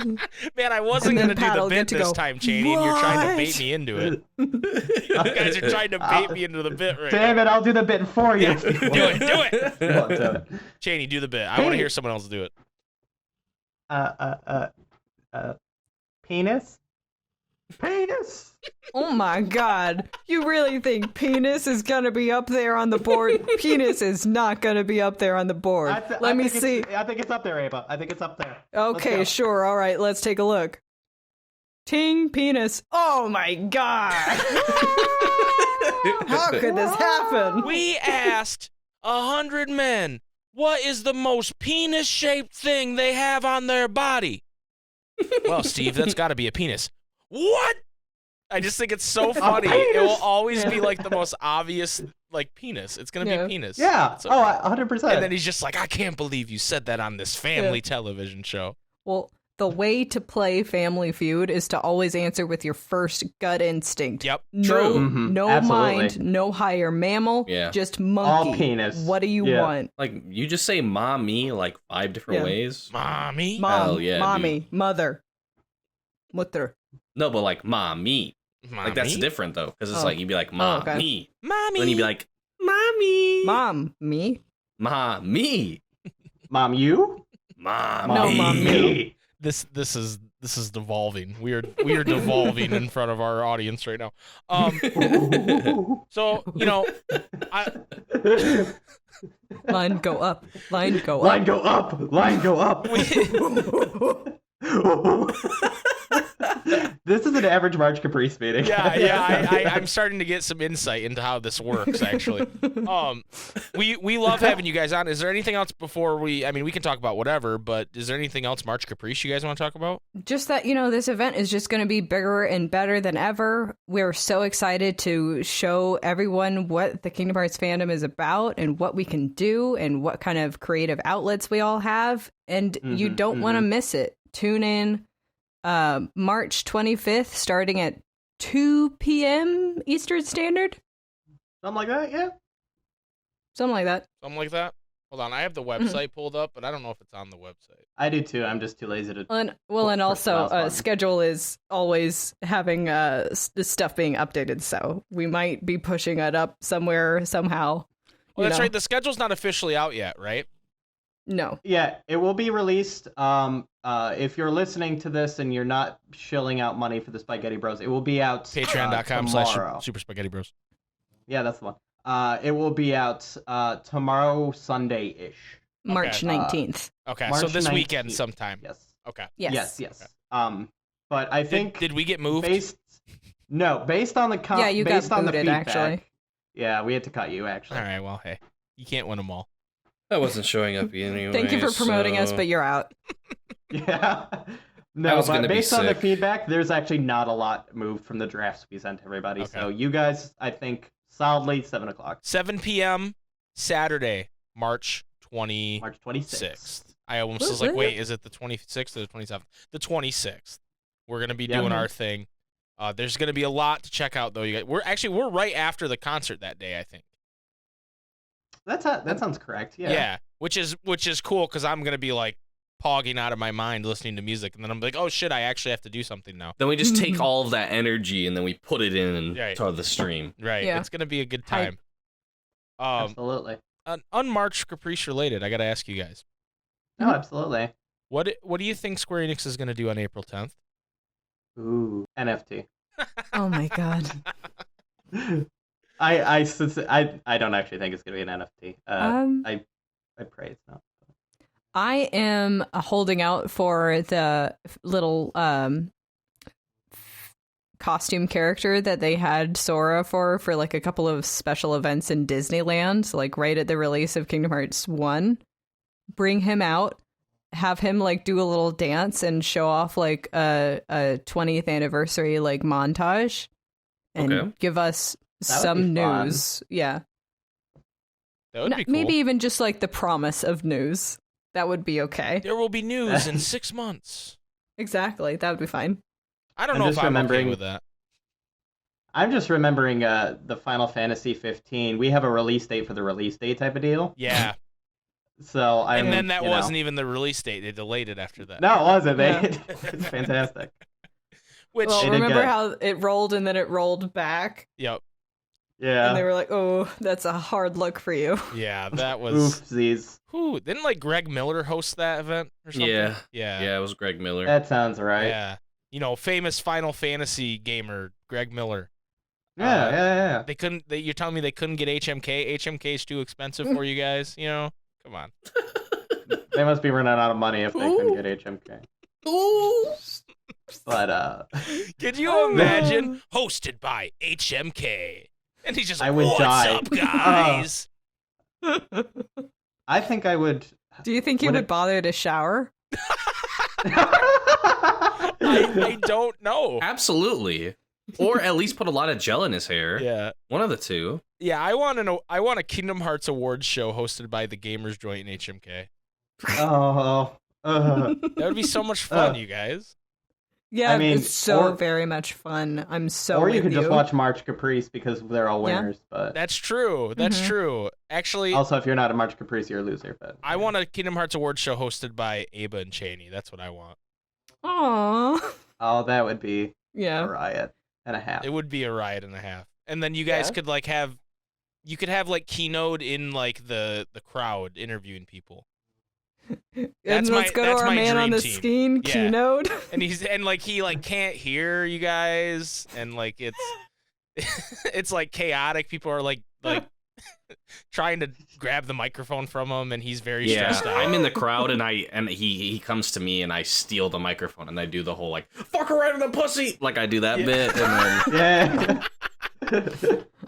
Man, I wasn't going to do the bit this time, Chaineh, and you're trying to bait me into it. You guys are trying to bait me into the bit right Damn it, I'll do the bit for you. Yeah, do it. Well, do it. Chaineh, do the bit. I want to hear someone else do it. Penis? Penis! Oh my god. You really think penis is gonna be up there on the board? Penis is not gonna be up there on the board. Let me see. I think it's up there, Aeba. I think it's up there. Okay, sure. All right, let's take a look. Ting, penis. Oh my god. How could this happen? We asked 100 men, what is the most penis-shaped thing they have on their body? Well, Steve, that's got to be a penis. What? I just think it's so funny. It will always be the most obvious penis. It's going to be a penis. Yeah. So, 100%. And then he's just like, I can't believe you said that on this family television show. Well, the way to play Family Feud is to always answer with your first gut instinct. Yep. No, True. no Absolutely. mind, no higher mammal, just monkey. All penis. What do you want? You just say mommy 5 different ways. Mommy? Mom, Hell yeah, mommy, dude. mother, mutter. No, but mommy. Mommy? That's different though, because it's you'd be like mommy. okay. Mommy. Then you'd be like mommy. Mom, me? Mommy. Mom, you? Mommy. No, mom, you. This is devolving. We are devolving in front of our audience right now. So Line go up. Line go up. Line go up. Line go up. This is an average March Caprice meeting. I'm starting to get some insight into how this works, actually. We love having you guys on. Is there anything else before we can talk about whatever, but is there anything else March Caprice you guys want to talk about? Just that, this event is just going to be bigger and better than ever. We're so excited to show everyone what the Kingdom Hearts fandom is about and what we can do and what kind of creative outlets we all have. And you don't want to miss it. Tune in March 25th, starting at 2 p.m. Eastern Standard. Something like that, yeah. Something like that. Something like that? Hold on, I have the website pulled up, but I don't know if it's on the website. I do too. I'm just too lazy to. And also, schedule is always having stuff being updated, so we might be pushing it up somewhere, somehow. Well, that's right. The schedule's not officially out yet, right? No. Yeah, it will be released. If you're listening to this and you're not shilling out money for the SpikeGhetti Bros, it will be out Patreon.com/Super Spaghetti Bros. Yeah, that's the one. It will be out tomorrow, Sunday-ish. March 19th. Okay, March so this 19th. weekend sometime. Yes. Okay. Yes. Yes. Okay. But I think did we get moved? Based on the yeah, you got on the booted, feedback. actually. Yeah, we had to cut you actually. All right. Well, hey, you can't win them all. I wasn't showing up anyway. Thank you for promoting us, but you're out. Yeah. No, but based on the feedback, there's actually not a lot moved from the drafts we sent to everybody. Okay. So you guys, I think, solidly 7 o'clock. 7 p.m. Saturday, March 26th. I almost was like, wait, is it the 26th or the 27th? The 26th. We're going to be doing our thing. There's going to be a lot to check out, though. You guys. We're right after the concert that day, I think. That sounds correct. Yeah. Yeah, which is cool because I'm gonna be pogging out of my mind listening to music, and then I'm like, oh shit, I actually have to do something now. Then we just take all of that energy and then we put it in to the stream. Right. Yeah. It's gonna be a good time. Absolutely. Unmarched Caprice related, I gotta ask you guys. No, absolutely. What do you think Square Enix is gonna do on April 10th? Ooh, NFT. Oh my god. I don't actually think it's gonna be an NFT. I pray it's not. I am holding out for the little costume character that they had Sora for like a couple of special events in Disneyland, like right at the release of Kingdom Hearts 1. Bring him out, have him like do a little dance and show off like a 20th anniversary like montage, and give us some news. Yeah. That would be cool. Maybe even just like the promise of news. That would be okay. There will be news in 6 months. Exactly. That would be fine. I don't know if I'm okay with that. I'm just remembering the Final Fantasy 15. We have a release date for the release date type of deal. Yeah. So and then that wasn't even the release date. They delayed it after that. No, it wasn't. It's fantastic. Which remember how it rolled and then it rolled back? Yep. Yeah. And they were like, "Oh, that's a hard look for you." Yeah, that was. Oopsies. Who didn't like Greg Miller host that event or something? Yeah, it was Greg Miller. That sounds right. Yeah, famous Final Fantasy gamer Greg Miller. Yeah. They couldn't. You're telling me they couldn't get HMK? HMK is too expensive for you guys. Come on. They must be running out of money if they couldn't get HMK. Ooh. But could you imagine hosted by HMK? And he's just like, "What's up, guys?" I think I would. Do you think he would bother to shower? I don't know. Absolutely. Or at least put a lot of gel in his hair. Yeah. One of the two. Yeah, I want a Kingdom Hearts Awards show hosted by the Gamers Joint and HMK. That would be so much fun, you guys. Yeah, I mean, it's very much fun. I'm so. Or you could just watch March Caprice because they're all winners. Yeah. But that's true. That's true. Actually, also if you're not a March Caprice, you're a loser. But I want a Kingdom Hearts Awards show hosted by Aeba Chaineh. That's what I want. Aww. Oh, that would be a riot and a half. It would be a riot and a half. And then you guys could like have Keynote in like the crowd interviewing people. Let's go to our man on the screen, Keynote. And he can't hear you guys, and like it's like chaotic. People are like trying to grab the microphone from him, and he's very stressed out. I'm in the crowd, and he comes to me, and I steal the microphone, and I do the whole like fuck her right in the pussy, like I do that bit, and then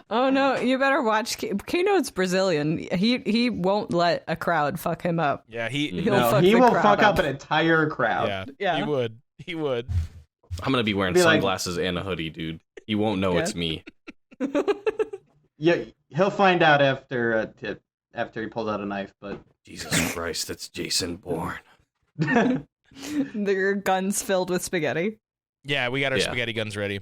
Oh no, you better watch. Keynote's Brazilian. He won't let a crowd fuck him up. Yeah, he will fuck up an entire crowd. Yeah. He would. I'm gonna be wearing sunglasses and a hoodie, dude. You won't know it's me. Yeah, he'll find out after he pulls out a knife. But Jesus Christ, that's Jason Bourne. Their guns filled with spaghetti. Yeah, we got our spaghetti guns ready.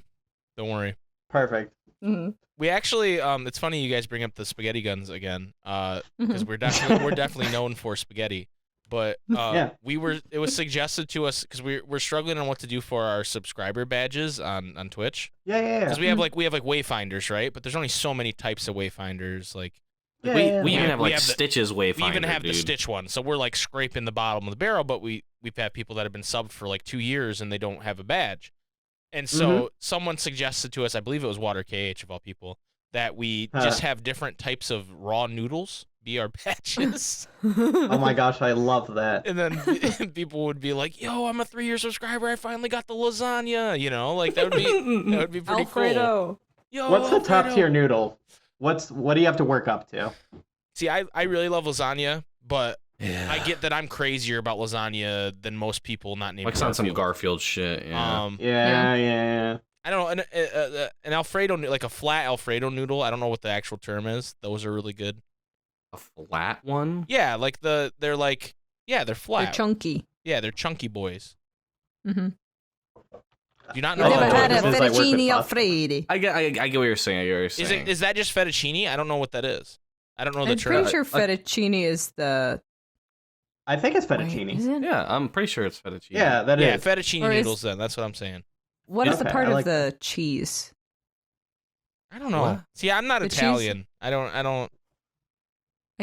Don't worry. Perfect. Mm-hmm. We actually, it's funny you guys bring up the spaghetti guns again, because we're definitely known for spaghetti. But it was suggested to us because we're struggling on what to do for our subscriber badges on Twitch. Yeah. Because we have wayfinders, right? But there's only so many types of wayfinders. Like we even have Stitch's wayfinder. We even have the Stitch one, so we're like scraping the bottom of the barrel. But we've had people that have been subbed for like 2 years and they don't have a badge. And so someone suggested to us, I believe it was Water KH of all people, that we just have different types of raw noodles be our badges. Oh my gosh, I love that. And then people would be like, "Yo, I'm a 3-year subscriber. I finally got the lasagna." That would be pretty Alfredo. cool. Yo, what's the Alfredo. top tier noodle? What do you have to work up to? See, I really love lasagna, but I get that I'm crazier about lasagna than most people not named Garfield. On some Garfield shit. Yeah. Yeah. I don't know, an Alfredo, like a flat Alfredo noodle. I don't know what the actual term is. Those are really good. A flat one? Yeah, like they're flat. They're chunky. Yeah, they're chunky boys. Mm-hmm. Do you not know? Never had a fettuccine Alfredo. I get what you're saying. Is that just fettuccine? I don't know what that is. I don't know the term. I'm pretty sure fettuccine is the. I think it's fettuccine. Wait, is it? Yeah, I'm pretty sure it's fettuccine. Yeah, that is. Yeah, fettuccine noodles. Then that's what I'm saying. What is the part of the cheese? I don't know. What? See, I'm not Italian. Cheese? I don't.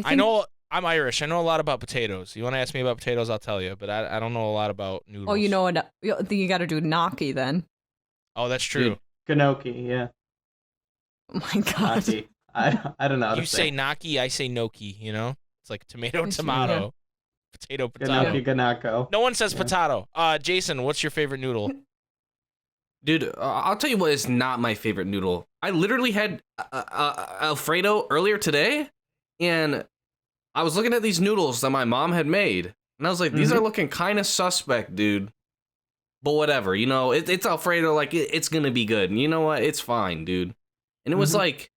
I know I'm Irish. I know a lot about potatoes. You want to ask me about potatoes, I'll tell you. But I don't know a lot about noodles. Oh, you know what? You got to do gnocchi then. Oh, that's true. Dude, Gnocchi, yeah. Oh my god. Gnocchi. I don't know how to You say gnocchi, I say gnocchi, you know? It's like tomato, tomato. Potato, potato. Gnocchi, gnocco. No one says potato. Jason, what's your favorite noodle? Dude, I'll tell you what is not my favorite noodle. I literally had Alfredo earlier today, and I was looking at these noodles that my mom had made, and I was like, these are looking kind of suspect, dude. But whatever, you know, it's Alfredo, like, it's gonna be good. And you know what? It's fine, dude. And it was, like,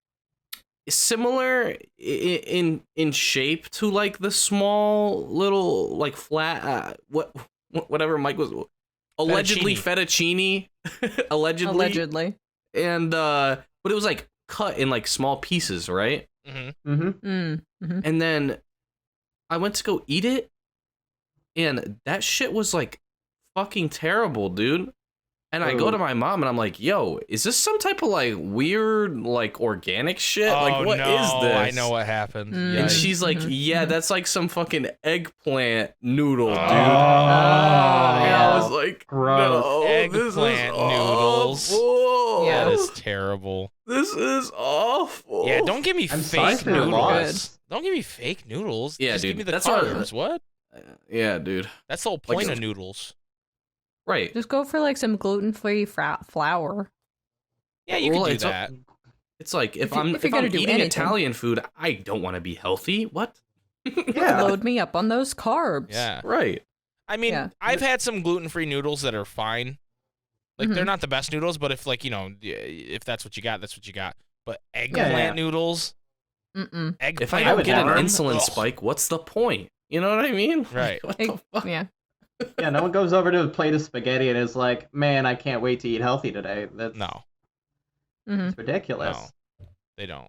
similar in shape to, like, the small little, like, flat, whatever Mike was... Allegedly fettuccine. Allegedly. And but it was like cut in like small pieces, right? And then I went to go eat it, and that shit was like fucking terrible, dude. And I go to my mom and I'm like, yo, is this some type of like weird, like organic shit? Like, what is this? I know what happened. And she's like, yeah, that's like some fucking eggplant noodle, dude. Yeah. And I was like, gross. no, Eggplant noodles. Awful. That is terrible. This is awful. Yeah, don't give me I'm sorry fake for your loss. noodles. Don't give me fake noodles. Yeah, Just dude, give me the that's carbs. What? Yeah, dude. That's the whole point of noodles. Right. Just go for like some gluten-free flour. Yeah, you can do it's that. It's like if you're I'm gonna do eating anything. Italian food, I don't want to be healthy. What? Yeah. Load me up on those carbs. Yeah. Right. I mean, Yeah. I've had some gluten-free noodles that are fine. Like, they're not the best noodles, but if, like, you know, if that's what you got, that's what you got. But eggplant noodles? Eggplant If I I don't would get an never. insulin Ugh. spike, what's the point? You know what I mean? Right. What the fuck? Yeah. Yeah, no one goes over to a plate of spaghetti and is like, man, I can't wait to eat healthy today. That's No. it's ridiculous. No. They don't.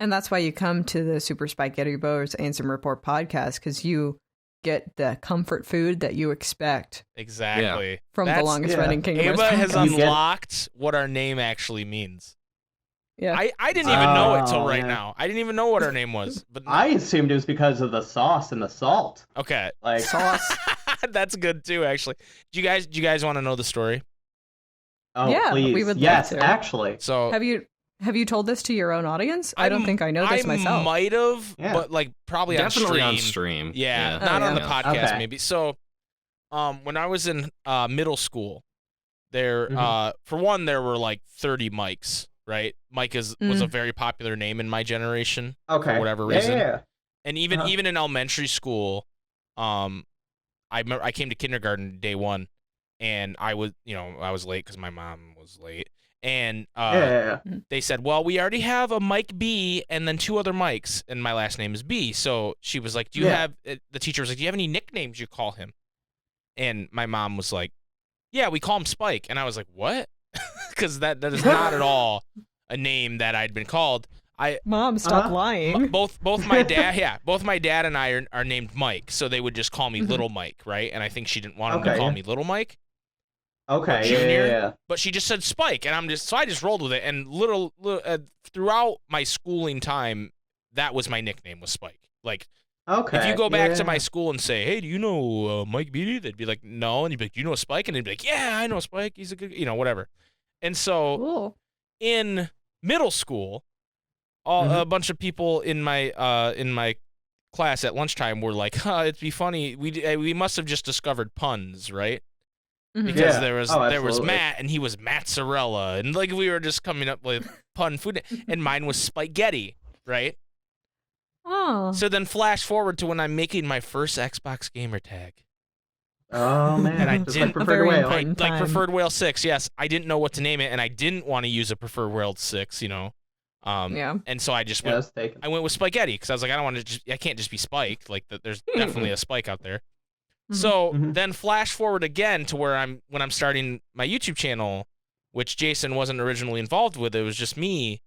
And that's why you come to the Super SpikeGhetti Bros Ansem Report podcast, because you get the comfort food that you expect Exactly. from the longest running Kingdom Hearts Aeba has podcast. unlocked what our name actually means. Yeah. I didn't even know it till Oh, right yeah. now. I didn't even know what our name was. But I assumed it was because of the sauce and the salt. okay. Like Sauce. That's good too, actually. Do you guys want to know the story? oh Yeah, please. we would love yes, to. actually. So Have you told this to your own audience? I don't think I know this myself. I might have, Yeah. but like probably Definitely on on stream. stream. Yeah, Oh, not on the yeah. podcast Okay. maybe. So when I was in middle school, there for one there were like 30 Mikes, right? Mike was a very popular name in my generation Okay. for whatever reason. Yeah. And even in elementary school, I remember I came to kindergarten day one, and I was late because my mom was late, and they said, well, we already have a Mike B and then 2 other Mikes, and my last name is B. So she was like, do you have? The teacher was like, do you have any nicknames you call him? And my mom was like, yeah, we call him Spike, and I was like, what? Because that is not at all a name that I'd been called. Mom, stop lying. Both my dad and I are named Mike, so they would just call me Little Mike, right? And I think she didn't want him to call me Little Mike. Okay. Junior, Yeah. but she just said Spike, and I just rolled with it. And little throughout my schooling time, that was my nickname, was Spike. Like, Okay. if you go back to my school and say, hey, do you know Mike Beatty? They'd be like, no. And you'd be like, do you know Spike? And they'd be like, yeah, I know Spike. He's a good, whatever. And so Cool. in middle school, a bunch of people in my class at lunchtime were like, it'd be funny. We must have just discovered puns, right? Because there was absolutely. Matt, and he was Matzarella, and like we were just coming up with pun food, and mine was SpikeGhetti, right? Oh. So then flash forward to when I'm making my first Xbox gamer tag. Oh man. And I Just didn't- like preferred Very whale. important. Like Time. Preferred Whale 6, yes. I didn't know what to name it, and I didn't want to use a Preferred Whale 6, Yeah. And so I just Yeah, went. that's taken. I went with SpikeGhetti because I was like, I can't just be Spike. Like, there's definitely a Spike out there. So then flash forward again to when I'm starting my YouTube channel, which Jason wasn't originally involved with. It was just me,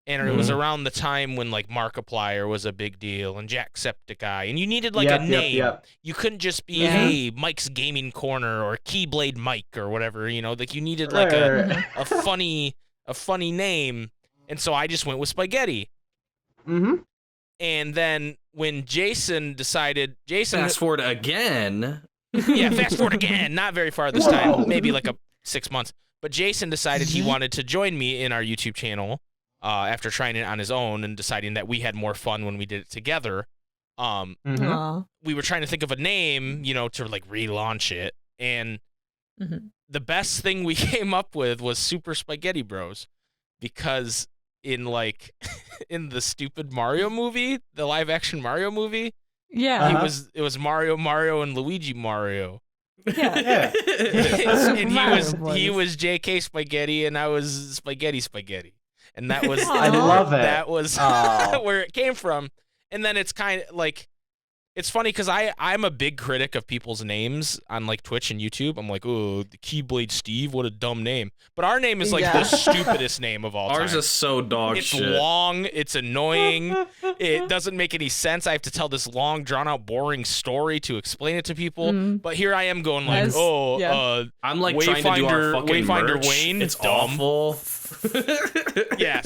and it was around the time when like Markiplier was a big deal and Jacksepticeye, and you needed like a name. Yep. You couldn't just be hey Mike's Gaming Corner or Keyblade Mike or whatever. Like you needed like a funny name, and so I just went with SpikeGhetti. And then when Jason Fast forward again. yeah, fast forward again, not very far this time, maybe like 6 months. But Jason decided he wanted to join me in our YouTube channel after trying it on his own and deciding that we had more fun when we did it together. We were trying to think of a name, to like relaunch it, and the best thing we came up with was Super Spaghetti Bros, because in the stupid Mario movie, the live action Mario movie, it was Mario and Luigi Mario. Yeah. And he was JK Spaghetti and I was Spaghetti. And that was I love it. That was where it came from. And then it's kind of like, it's funny because I'm a big critic of people's names on like Twitch and YouTube. I'm like, oh, the Keyblade Steve, what a dumb name. But our name is like the stupidest name of all time. Ours is so dog shit. It's long. It's annoying. It doesn't make any sense. I have to tell this long, drawn-out, boring story to explain it to people. But here I am going like, I'm like trying to do our fucking Wayfinder merch. Wayne. It's dumb. awful. Yeah,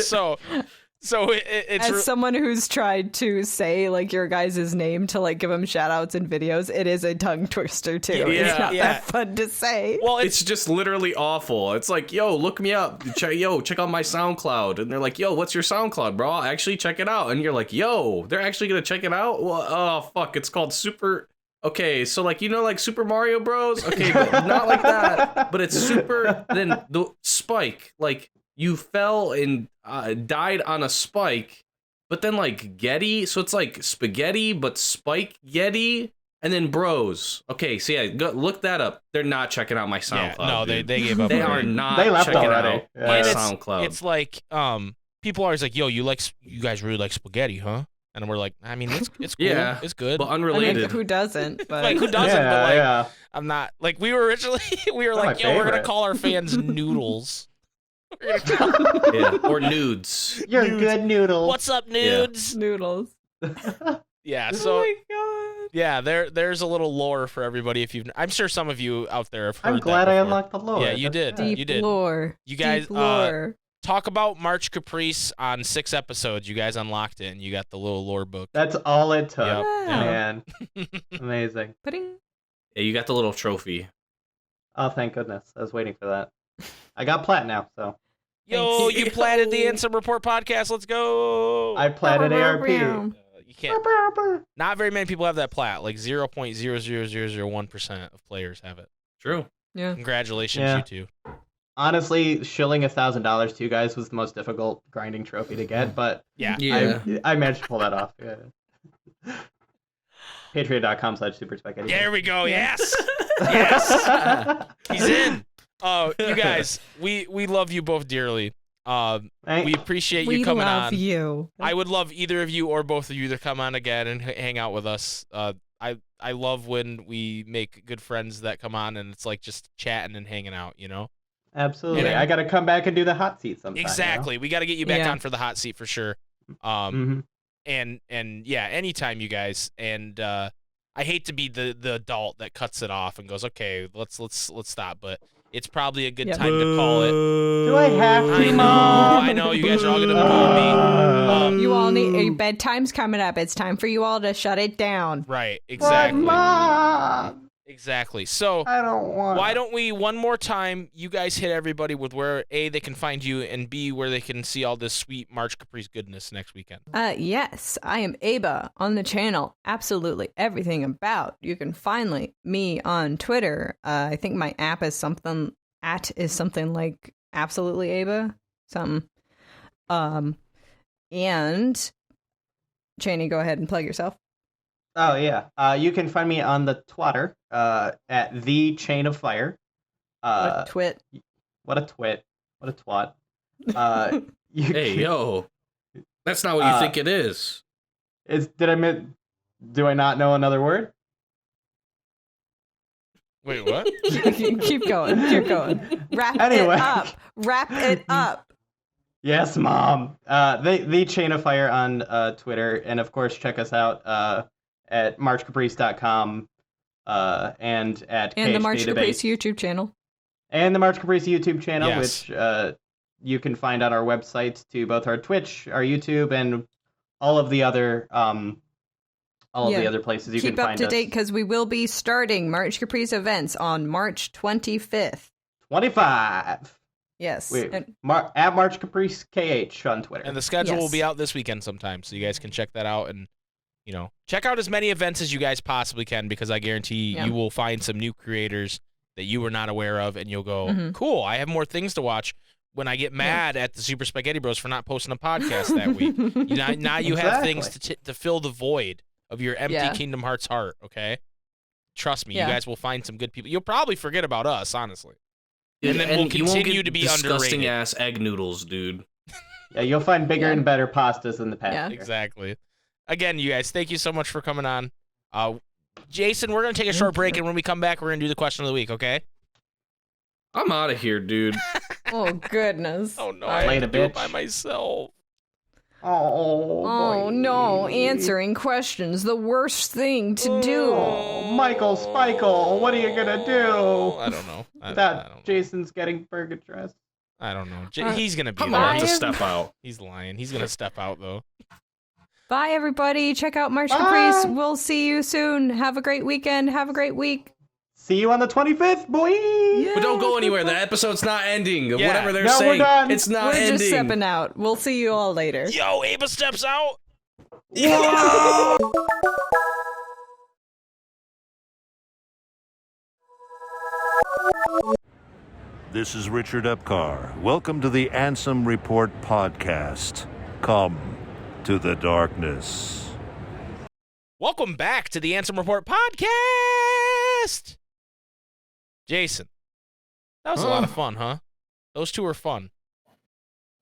so it's as someone who's tried to say like your guys' name to like give them shout outs in videos, it is a tongue twister too. It's not that fun to say. Well, it's just literally awful. It's like, yo, look me up. Check out my SoundCloud. And they're like, yo, what's your SoundCloud, bro? I'll actually check it out. And you're like, yo, they're actually gonna check it out? Well, oh fuck, it's called Super. Okay, so like like Super Mario Bros. Okay, but not like that. But it's Super. Then the Spike, like you fell and died on a spike, but then like Getty, so it's like spaghetti but SpikeGhetti, and then Bros. Okay, so yeah, look that up. They're not checking out my SoundCloud. Yeah, no, dude. they gave up. They are not. They left checking already. out my And SoundCloud. It's like people are always like, yo, you guys really like spaghetti, huh? And we're like, I mean, it's cool. Yeah, it's good. but unrelated. I mean, who doesn't? But like, who doesn't? But like, I'm not. Like, we were originally, like, yo, we're gonna call our fans Noodles. Or Nudes. You're good, Noodle. What's up, Nudes? Noodles. Yeah. So. Oh my god. Yeah, there's a little lore for everybody. I'm sure some of you out there have heard. I'm glad I unlocked the lore. Yeah, you did. Deep You did. lore. You guys Deep lore. talk about March Caprice on 6 episodes. You guys unlocked it, and you got the little lore book. That's all it took. Yep. Man. Amazing. Pudding. Yeah, you got the little trophy. Oh, thank goodness. I was waiting for that. I got plat now, so. Yo, Thanks. you platted the Ansem Report podcast. Let's go. I platted ARP. You can't. Not very many people have that plat. Like 0.00001% of players have it. True. Yeah. Congratulations, Yeah. you two. Honestly, shilling $1,000 to you guys was the most difficult grinding trophy to get, but Yeah. I managed to pull that off. Yeah. Patreon.com/SuperSpikeGhetti. There we go. Yes. Yes. He's in. You guys, we love you both dearly. We appreciate you coming on. We love you. I would love either of you or both of you to come on again and hang out with us. I love when we make good friends that come on and it's like just chatting and hanging out, Absolutely. Yeah. I got to come back and do the hot seat sometime. Exactly. We got to get you back on for the hot seat for sure. And yeah, anytime, you guys. And I hate to be the adult that cuts it off and goes, okay, let's stop, but it's probably a good time to call it. Do I have to? I know. You guys are all gonna boo me. You all need your bedtime's coming up. It's time for you all to shut it down. Right. Exactly. Mom. Exactly. So I don't want. why don't we one more time? You guys hit everybody with where A, they can find you, and B, where they can see all this sweet March Caprice goodness next weekend. Yes, I am Aeba on the channel. Absolutely everything about. You can find me on Twitter. I think my app is something like absolutely Aeba. Something. And Chaineh, go ahead and plug yourself. Oh yeah. You can find me on the Twitter at the Chain of Fire. What a twit. What a twit. What a twat. Hey, yo. That's not what you think it is. Do I not know another word? Wait, what? Keep going. Keep going. Wrap it up. Yes, Mom. The Chain of Fire on Twitter, and of course check us out at marchcaprice.com and at and the March Database. Caprice YouTube channel. And the March Caprice YouTube channel, Yes. which you can find on our website to both our Twitch, our YouTube, and all of the other the other places you Keep can find us. Keep up to date because we will be starting March Caprice events on March 25th. 25. Yes. At March Caprice KH on Twitter. And the schedule will be out this weekend sometime, so you guys can check that out and, check out as many events as you guys possibly can, because I guarantee you will find some new creators that you were not aware of, and you'll go, cool, I have more things to watch when I get mad at the Super SpikeGhetti Bros for not posting a podcast that week. Now you have things to fill the void of your empty Kingdom Hearts heart, okay? Trust me, you guys will find some good people. You'll probably forget about us, honestly. And then we'll continue to be disgusting underrated. ass egg noodles, dude. Yeah, you'll find bigger and better pastas in the past. Yeah. Exactly. Again, you guys, thank you so much for coming on. Jason, we're going to take a short break, and when we come back, we're going to do the question of the week, okay? I'm out of here, dude. Oh, goodness. Oh, no, I have to do it by myself. Oh, no, answering questions, the worst thing to do. Oh, Michael Spikel, what are you going to do? I don't know. I That don't know. Jason's getting purgatress. I don't know. He's going to be I'm there. gonna have to step out. He's lying. He's going to step out, though. Bye, everybody. Check out March Caprice. We'll see you soon. Have a great weekend. Have a great week. See you on the 25th, boy! Yeah, But don't go anywhere. The episode's not ending. Yeah. Whatever they're No, we're saying, done. it's not We're ending. just stepping out. We'll see you all later. Yo, Aeba steps out. Yeah! This is Richard Epcar. Welcome to the Ansem Report podcast. Come to the darkness. Welcome back to the Ansem Report podcast. Jason, that was a lot of fun, huh? Those two were fun.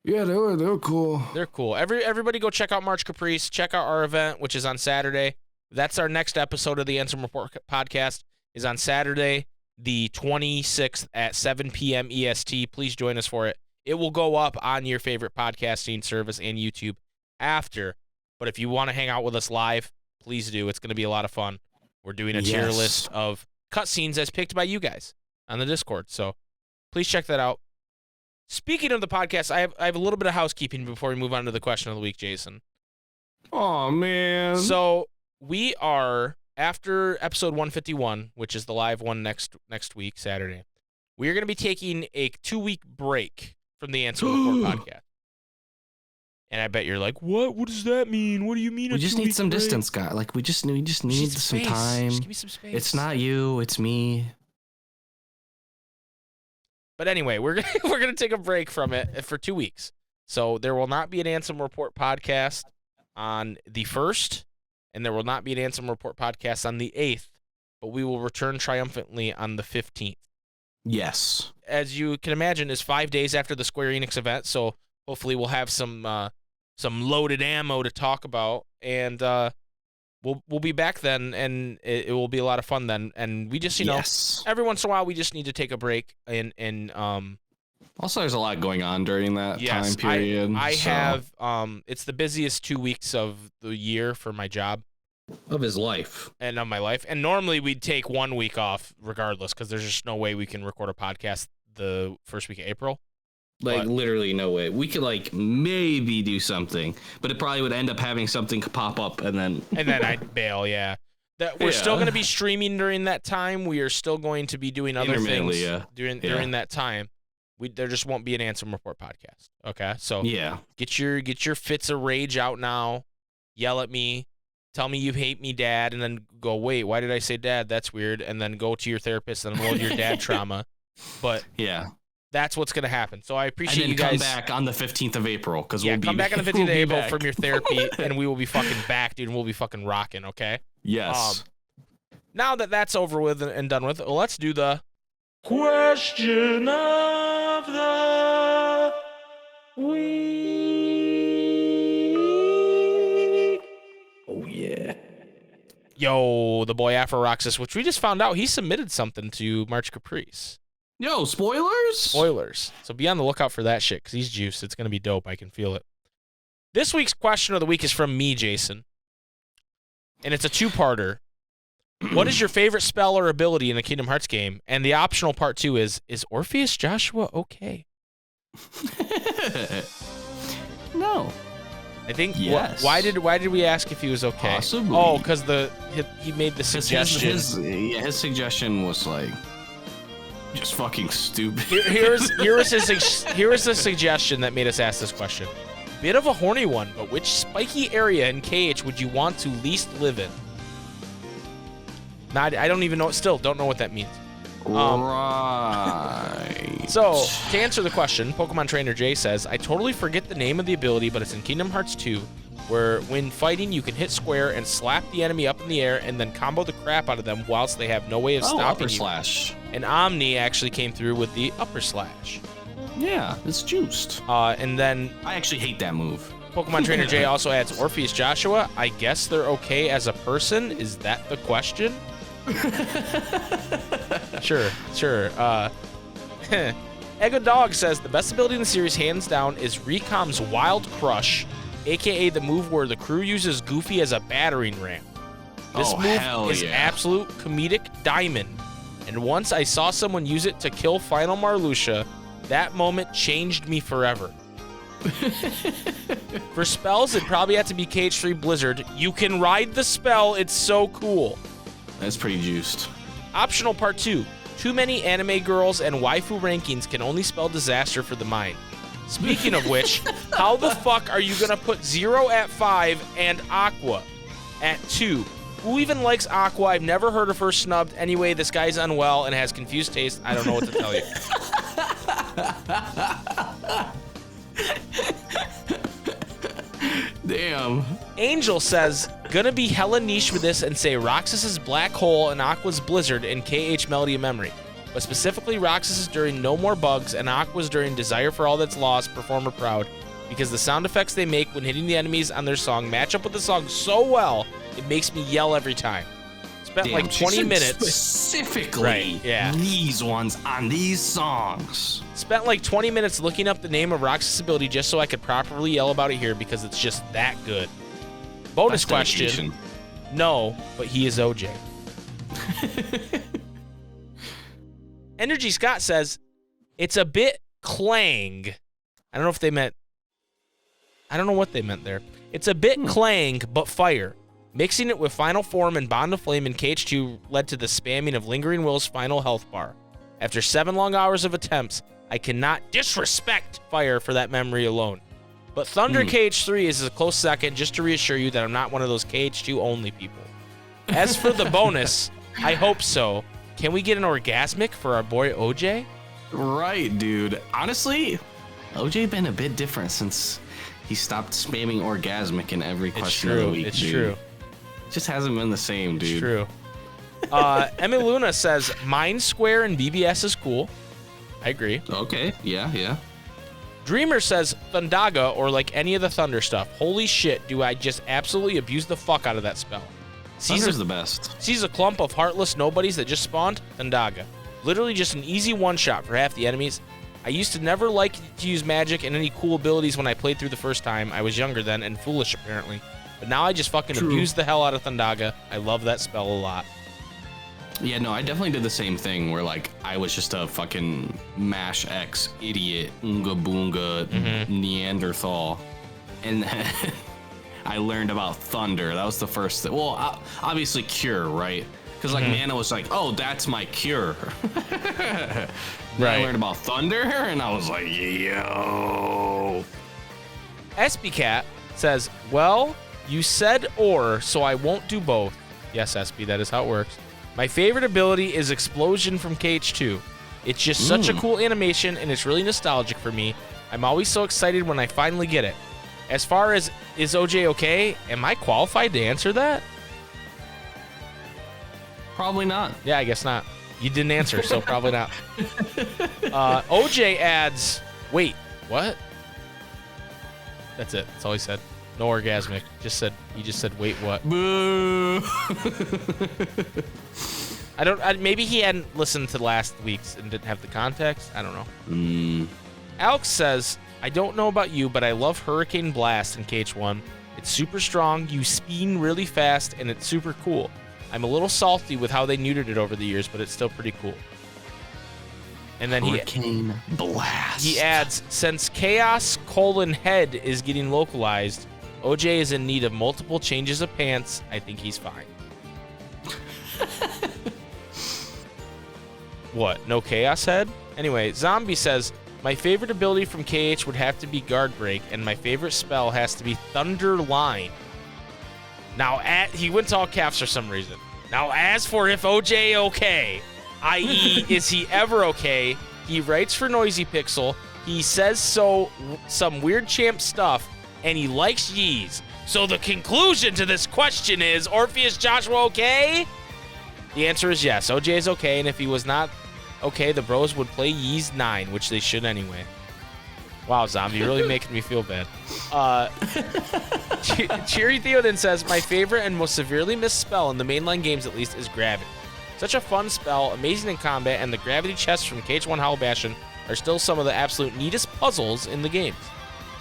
Yeah, they were cool. They're cool. Everybody go check out March Caprice. Check out our event, which is on Saturday. That's our next episode of the Ansem Report podcast, is on Saturday, the 26th at 7 p.m. EST. Please join us for it. It will go up on your favorite podcasting service and YouTube after. But if you want to hang out with us live, please do. It's going to be a lot of fun. We're doing a tier list of cutscenes as picked by you guys on the Discord. So please check that out. Speaking of the podcast, I have a little bit of housekeeping before we move on to the question of the week, Jason. Oh man. So we are, after episode 151, which is the live one next week, Saturday, we are going to be taking a 2-week break from the Ansem Report podcast. And I bet you're like, what? What does that mean? What do you mean? We just need some distance, guy. Like we just need some space. time. Just give me some space. It's not you, it's me. But anyway, we're gonna take a break from it for 2 weeks. So there will not be an Ansem Report podcast on the 1st, and there will not be an Ansem Report podcast on the 8th, but we will return triumphantly on the 15th. Yes. As you can imagine, is 5 days after the Square Enix event, so hopefully we'll have some loaded ammo to talk about, and we'll be back then, and it will be a lot of fun then. And we just, every once in a while, we just need to take a break. And also, there's a lot going on during that time period. I have it's the busiest 2 weeks of the year for my job. Of his life. And of my life. And normally we'd take 1 week off regardless, because there's just no way we can record a podcast the first week of April. Like, literally no way. We could, like, maybe do something, but it probably would end up having something pop up, and then... And then I'd bail, yeah. We're still going to be streaming during that time. We are still going to be doing other things during that time. There just won't be an Ansem Report podcast, okay? So get your fits of rage out now. Yell at me. Tell me you hate me, Dad, and then go, wait, why did I say Dad? That's weird. And then go to your therapist and unload your dad trauma. But... Yeah. That's what's going to happen. So I appreciate you guys. And then come back on the 15th of April. Come back on the 15th of April from your therapy, and we will be fucking back, dude, and we'll be fucking rocking, okay? Yes. Now that that's over with and done with, let's do the question of the week. Oh, yeah. Yo, the boy Afro-Roxas, which we just found out he submitted something to March Caprice. Yo, spoilers? Spoilers. So be on the lookout for that shit, because he's juiced. It's going to be dope. I can feel it. This week's question of the week is from me, Jason. And it's a 2-parter. What is your favorite spell or ability in a Kingdom Hearts game? And the optional part 2 is Orpheus Joshua okay? No. I think, yes. Why did we ask if he was okay? Possibly. Oh, because he made the suggestion. His suggestion was like... Just fucking stupid. Here is the suggestion that made us ask this question. Bit of a horny one, but which spiky area in KH would you want to least live in? Now, I don't even know. Still, don't know what that means. Right. So, to answer the question, Pokemon Trainer Jay says, I totally forget the name of the ability, but it's in Kingdom Hearts 2, where when fighting, you can hit square and slap the enemy up in the air and then combo the crap out of them whilst they have no way of stopping upper you. slash. And Omni actually came through with the upper slash. Yeah, it's juiced. And then I actually hate that move. Pokemon Trainer Jay also adds Orpheus Joshua. I guess they're okay as a person. Is that the question? Sure. Ego Dog says the best ability in the series, hands down, is Recom's Wild Crush, aka the move where the crew uses Goofy as a battering ram. This move is absolute comedic diamond, and once I saw someone use it to kill Final Marluxia, that moment changed me forever. For spells, it'd probably have to be KH3 Blizzard. You can ride the spell, it's so cool. That's pretty juiced. Optional part 2. Too many anime girls and waifu rankings can only spell disaster for the mind. Speaking of which, how the fuck are you gonna put Zero at 5 and Aqua at 2? Who even likes Aqua? I've never heard of her snubbed. Anyway, this guy's unwell and has confused taste. I don't know what to tell you. Damn. Angel says, gonna be hella niche with this and say Roxas's Black Hole and Aqua's Blizzard in KH Melody of Memory. But specifically Roxas's during No More Bugs and Aqua's during Desire for All That's Lost, Performer Proud, because the sound effects they make when hitting the enemies on their song match up with the song so well, it makes me yell every time. Spent like 20 minutes. Specifically, right, yeah. These ones on these songs. Spent like 20 minutes looking up the name of Roxas' ability just so I could properly yell about it here because it's just that good. Bonus question. No, but he is OJ. Energy Scott says, it's a bit clang. I don't know if they meant, I don't know what they meant there. It's a bit clang, but fire. Mixing it with Final Form and Bond of Flame in KH2 led to the spamming of Lingering Will's final health bar. After 7 long hours of attempts, I cannot disrespect fire for that memory alone. But Thunder KH3 is a close second, just to reassure you that I'm not one of those KH2 only people. As for the bonus, I hope so. Can we get an orgasmic for our boy OJ? Right, dude. Honestly, OJ been a bit different since he stopped spamming orgasmic in every question of the week. It's true. Just hasn't been the same, dude. It's true. Emmy Luna says Mind Square and BBS is cool. I agree. Okay, yeah. Dreamer says Thundaga, or like any of the Thunder stuff. Holy shit, do I just absolutely abuse the fuck out of that spell. Thunder's the best. Sees a clump of heartless nobodies that just spawned, Thundaga. Literally just an easy one-shot for half the enemies. I used to never like to use magic and any cool abilities when I played through the first time. I was younger then and foolish apparently. But now I just fucking abuse the hell out of Thundaga. I love that spell a lot. Yeah, no, I definitely did the same thing where, like, I was just a fucking Mash X idiot, Oonga Boonga Neanderthal. And then I learned about Thunder. That was the first thing. Well, obviously Cure, right? Because, like, Mana was like, oh, that's my cure. Then I learned about Thunder, and I was like, yo. SBCat says, well, you said or, so I won't do both. Yes, SB, that is how it works. My favorite ability is Explosion from KH2. It's just such a cool animation, and it's really nostalgic for me. I'm always so excited when I finally get it. As far as, is OJ okay? Am I qualified to answer that? Probably not. Yeah, I guess not. You didn't answer, so probably not. OJ adds, wait, what? That's it. That's all he said. No orgasmic. He just said, wait, what? Boo. Maybe he hadn't listened to last week's and didn't have the context. I don't know. Alex says, I don't know about you, but I love Hurricane Blast in KH1. It's super strong, you spin really fast, and it's super cool. I'm a little salty with how they neutered it over the years, but it's still pretty cool. And then Hurricane Blast. He adds, since Chaos: Head is getting localized, OJ is in need of multiple changes of pants. I think he's fine. What? No Chaos Head? Anyway, Zombie says, my favorite ability from KH would have to be Guard Break, and my favorite spell has to be Thunder Line. Now, he went to all caps for some reason. Now, as for if OJ okay, i.e., is he ever okay, he writes for Noisy Pixel, he says some weird champ stuff, and he likes Yeez. So the conclusion to this question is, Orpheus Joshua okay? The answer is yes. OJ is okay, and if he was not okay, the bros would play Yeez 9, which they should anyway. Wow, Zombie, you're really making me feel bad. Cheery Theo then says, my favorite and most severely missed spell in the mainline games at least is Gravity. Such a fun spell, amazing in combat, and the Gravity chests from KH1 Hollow Bastion are still some of the absolute neatest puzzles in the games.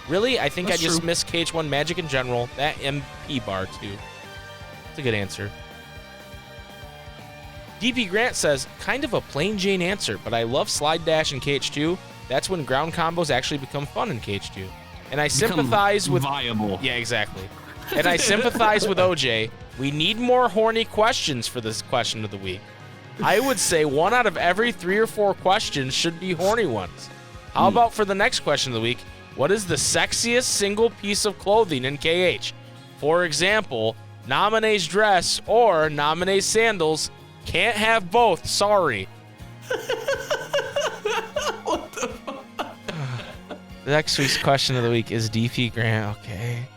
Really, I think That's I just miss KH1 Magic in general, that MP bar too. That's a good answer. DP Grant says, kind of a plain Jane answer, but I love Slide Dash in KH2. That's when ground combos actually become fun in KH2. And I sympathize with... viable. Yeah, exactly. And I sympathize with OJ. We need more horny questions for this question of the week. I would say 1 out of every 3 or 4 questions should be horny ones. How about for the next question of the week? What is the sexiest single piece of clothing in KH? For example, Nominee's dress or Nominee's sandals. Can't have both, sorry. What the fuck? The next week's question of the week is DP Grant, okay.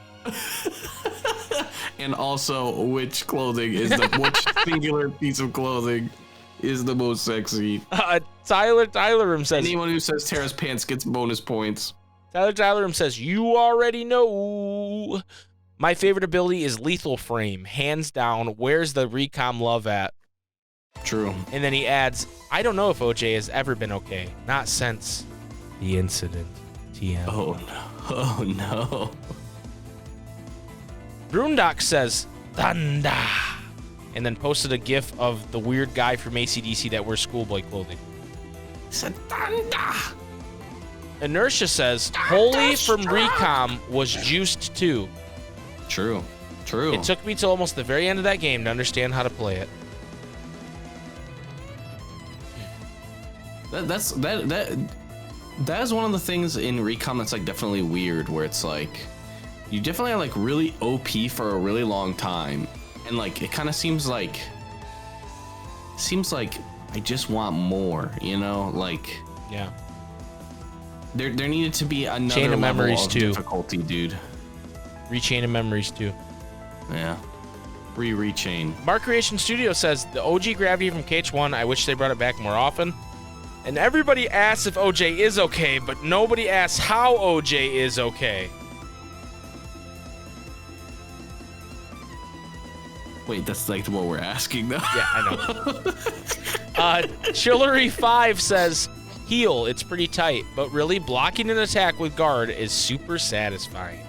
And also, which which singular piece of clothing is the most sexy? Tyler says... Anyone who says Tara's pants gets bonus points. Tyler says, you already know. My favorite ability is Lethal Frame, hands down. Where's the Recom love at? True. And then he adds, I don't know if OJ has ever been okay. Not since the incident. TM. Oh, no. Oh, no. Broondock says, Thunder. And then posted a gif of the weird guy from AC/DC that wears schoolboy clothing. He said, Thunder. Inertia says, Holy from Recom was juiced too. True. True. It took me till almost the very end of that game to understand how to play it. That is one of the things in Recom that's like definitely weird, where it's like you definitely are like really OP for a really long time, and like it kind of seems like I just want more, you know? Like, yeah. There needed to be another Chain of level Memories of too. difficulty, dude. Rechain of Memories too. Yeah. Rechain. Mark Creation Studio says, the OG Gravity from KH1, I wish they brought it back more often. And everybody asks if OJ is okay, but nobody asks how OJ is okay. Wait, that's like what we're asking though. Yeah, I know. Chillery5 says, heal, it's pretty tight, but really blocking an attack with guard is super satisfying.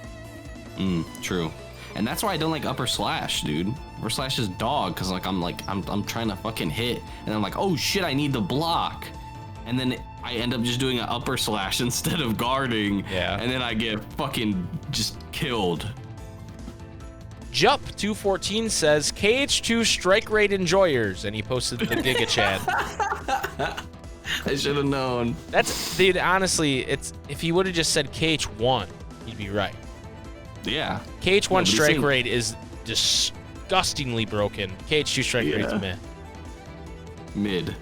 True. And that's why I don't like upper slash, dude. Upper slash is dog, because like I'm trying to fucking hit, and I'm like, oh shit, I need the block. And then I end up just doing an upper slash instead of guarding. Yeah. And then I get fucking just killed. Jup214 says, KH2 strike rate enjoyers, and he posted the Giga Chad. I should have known. That's, dude, honestly, it's if he would have just said KH1, he'd be right. Yeah. KH1 strike rate is disgustingly broken. KH2 strike rate's mid.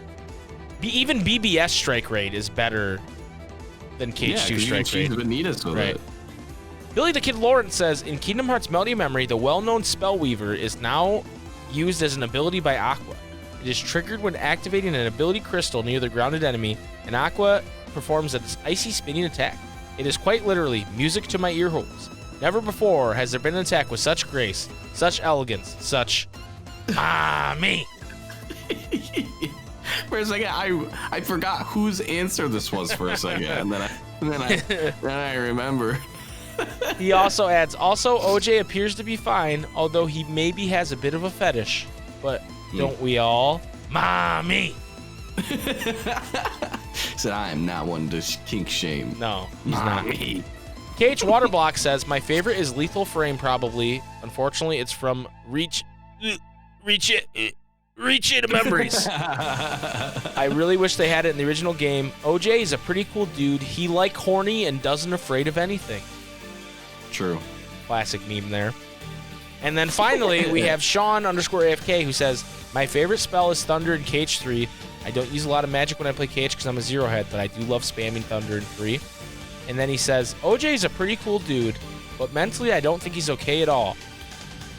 Even BBS strike rate is better than KH2 strike rate. Vanitas with right. it. Billy the Kid Lawrence says, in Kingdom Hearts Melody Memory, the well-known Spellweaver is now used as an ability by Aqua. It is triggered when activating an ability crystal near the grounded enemy, and Aqua performs an icy spinning attack. It is quite literally music to my ear holes. Never before has there been an attack with such grace, such elegance, such me. For a second, I forgot whose answer this was for a second, and then I remember. He also adds, OJ appears to be fine, although he maybe has a bit of a fetish. But don't we all? Mommy! Said, I am not one to kink shame. No, he's Mommy. not. KH Waterblock says, my favorite is Lethal Frame, probably. Unfortunately, it's from Reach It. Reach into memories. I really wish they had it in the original game. OJ is a pretty cool dude. He like horny and doesn't afraid of anything. True. Classic meme there. And then finally, we have Sean_AFK who says, my favorite spell is Thunder in KH3. I don't use a lot of magic when I play KH because I'm a zero head, but I do love spamming Thunder in 3. And then he says, OJ is a pretty cool dude, but mentally I don't think he's okay at all.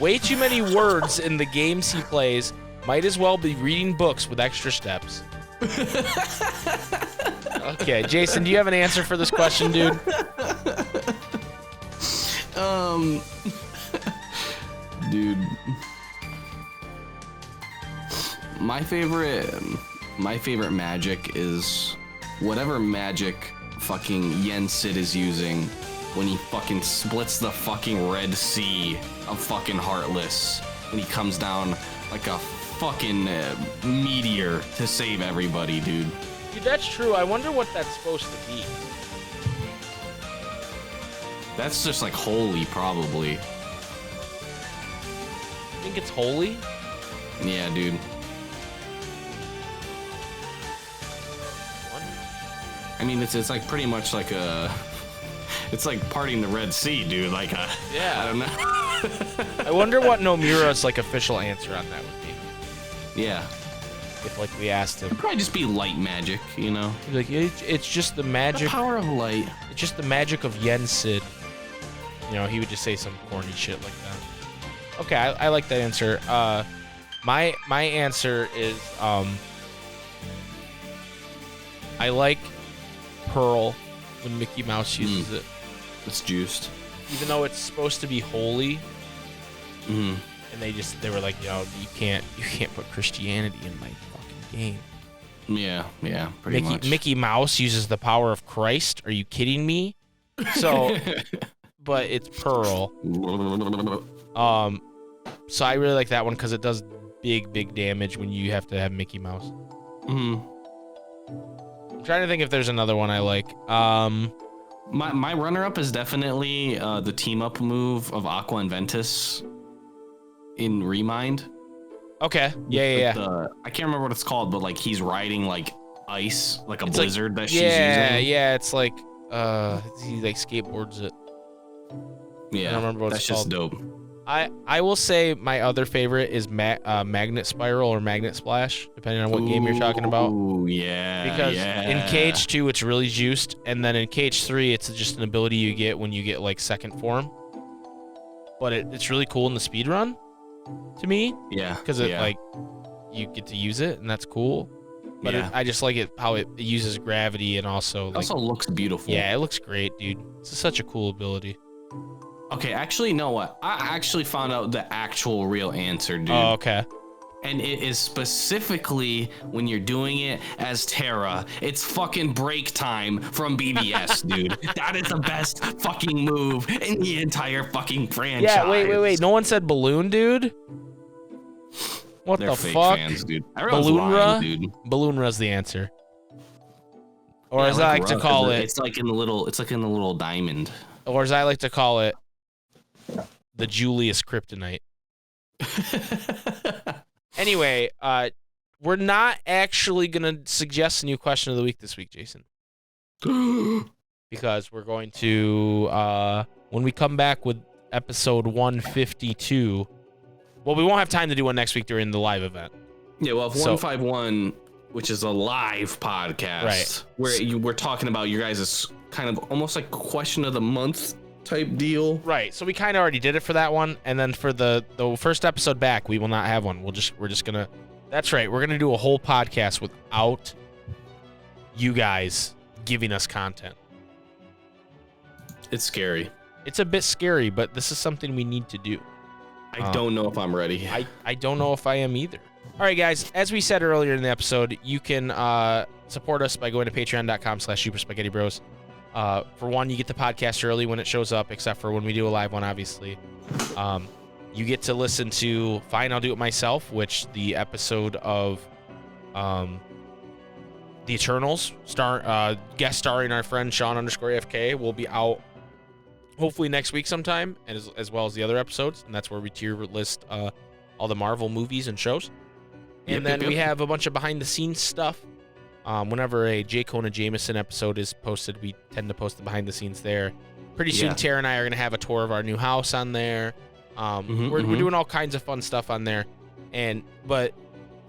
Way too many words in the games he plays. Might as well be reading books with extra steps. Okay, Jason, do you have an answer for this question, dude? Dude. My favorite magic is whatever magic fucking Yen Sid is using when he fucking splits the fucking Red Sea of fucking Heartless and he comes down like a fucking meteor to save everybody, dude. Dude, that's true. I wonder what that's supposed to be. That's just like holy, probably. I think it's holy? Yeah, dude. I mean, it's like pretty much like a... It's like parting the Red Sea, dude. Like a... Yeah. I don't know. I wonder what Nomura's like official answer on that would be. Yeah. If like we asked him. It'd probably just be light magic, you know? He'd be like, it's just the magic. The power of light. It's just the magic of Yen Sid. You know, he would just say some corny shit like that. Okay, I like that answer. My answer is I like Pearl when Mickey Mouse uses it. It's juiced. Even though it's supposed to be holy. Mm-hmm. And they were like, you can't put Christianity in my fucking game. Yeah, pretty much. Mickey Mouse uses the power of Christ. Are you kidding me? So, but it's Pearl. So I really like that one because it does big damage when you have to have Mickey Mouse. Mm-hmm. I'm trying to think if there's another one I like. My runner-up is definitely the team-up move of Aqua and Ventus in Remind. Okay. Yeah. I can't remember what it's called, but like he's riding like ice, like a blizzard that she's using. Yeah. It's like he like skateboards it. Yeah, I don't remember what that's it's just called. dope. I will say my other favorite is Magnet Spiral or Magnet Splash, depending on what game you're talking about. Ooh, yeah. Because in KH2 it's really juiced, and then in KH3 it's just an ability you get when you get like second form. But it's really cool in the speed run, to me. Yeah. Because like you get to use it, and that's cool. But I just like it how it uses gravity and also like, also looks beautiful. Yeah, it looks great, dude. It's such a cool ability. Okay, actually, you know what? I actually found out the actual real answer, dude. Oh, okay. And it is specifically when you're doing it as Terra. It's fucking break time from BBS, dude. That is the best fucking move in the entire fucking franchise. Yeah, wait. No one said Balloon, dude? What They're the fake fuck? fans, dude. Dude. Balloonra's the answer. Or Yeah, as I like to call it, it's like in the little diamond. or as I like to call it, the Julius Kryptonite. Anyway, we're not actually gonna suggest a new question of the week this week, Jason, because we're going to when we come back with episode 152. Well, we won't have time to do one next week during the live event. Yeah, well, if 151, which is a live podcast, right, where we're talking about your guys' kind of almost like question of the month type deal. Right. So we kind of already did it for that one, and then for the first episode back, we will not have one. We're just gonna. That's right. We're gonna do a whole podcast without you guys giving us content. It's scary. It's a bit scary, but this is something we need to do. I don't know if I'm ready. I don't know if I am either. All right, guys. As we said earlier in the episode, you can support us by going to patreon.com/SuperSpaghettiBros. For one, you get the podcast early when it shows up, except for when we do a live one, obviously. You get to listen to Fine, I'll Do It Myself, which the episode of The Eternals, guest starring our friend Sean_AFK, will be out hopefully next week sometime, as well as the other episodes, and that's where we tier list all the Marvel movies and shows. And then we have a bunch of behind-the-scenes stuff. Whenever a J. Kona Jameson episode is posted, we tend to post the behind-the-scenes there. Pretty soon, Tara and I are going to have a tour of our new house on there. We're doing all kinds of fun stuff on there. But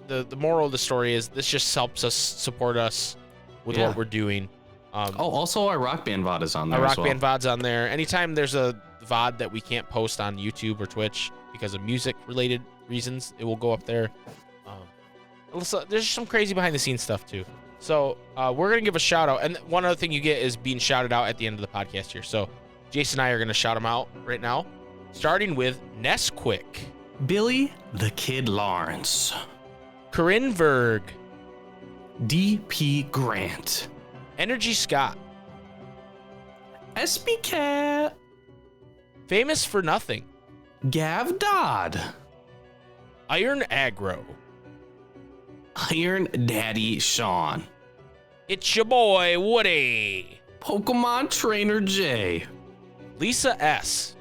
the moral of the story is this just helps us support us with what we're doing. Also our Rock Band VOD is on there. Our Rock Band VOD's on there. Anytime there's a VOD that we can't post on YouTube or Twitch because of music-related reasons, it will go up there. Also, there's some crazy behind-the-scenes stuff, too. So we're going to give a shout-out. And one other thing you get is being shouted out at the end of the podcast here. So Jason and I are going to shout them out right now, starting with Nesquik. Billy the Kid Lawrence. Corinne Verg. D.P. Grant. Energy Scott. SB Cat. Famous for Nothing. Gav Dodd. Iron Aggro. Iron Daddy Sean. It's your boy, Woody. Pokemon Trainer J. Lisa S.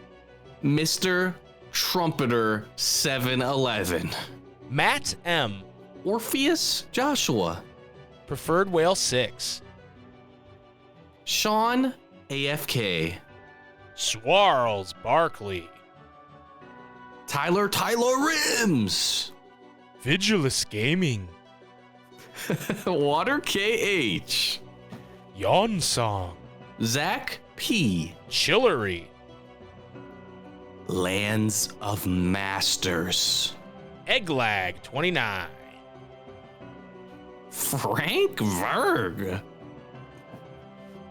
Mr. Trumpeter 711. Matt M. Orpheus Joshua. Preferred Whale 6. Sean AFK. Swarls Barkley. Tyler Rims. Vigilus Gaming. Water KH. Yawn Song. Zach P. Chillery. Lands of Masters. Egglag 29. Frank Verg.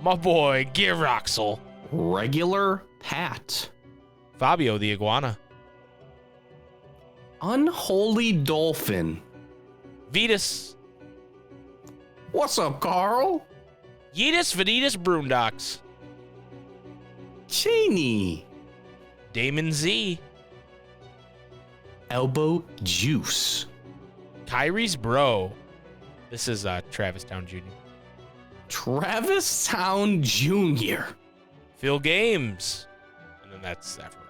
My boy Giroxel. Regular Pat. Fabio the Iguana. Unholy Dolphin. Vetus. What's up, Carl? Yeetus Vanitas Broondocks. Cheney. Damon Z. Elbow Juice. Kyrie's Bro. This is Travis Town Jr. Travis Town Jr. Phil Games. And then that's Afro.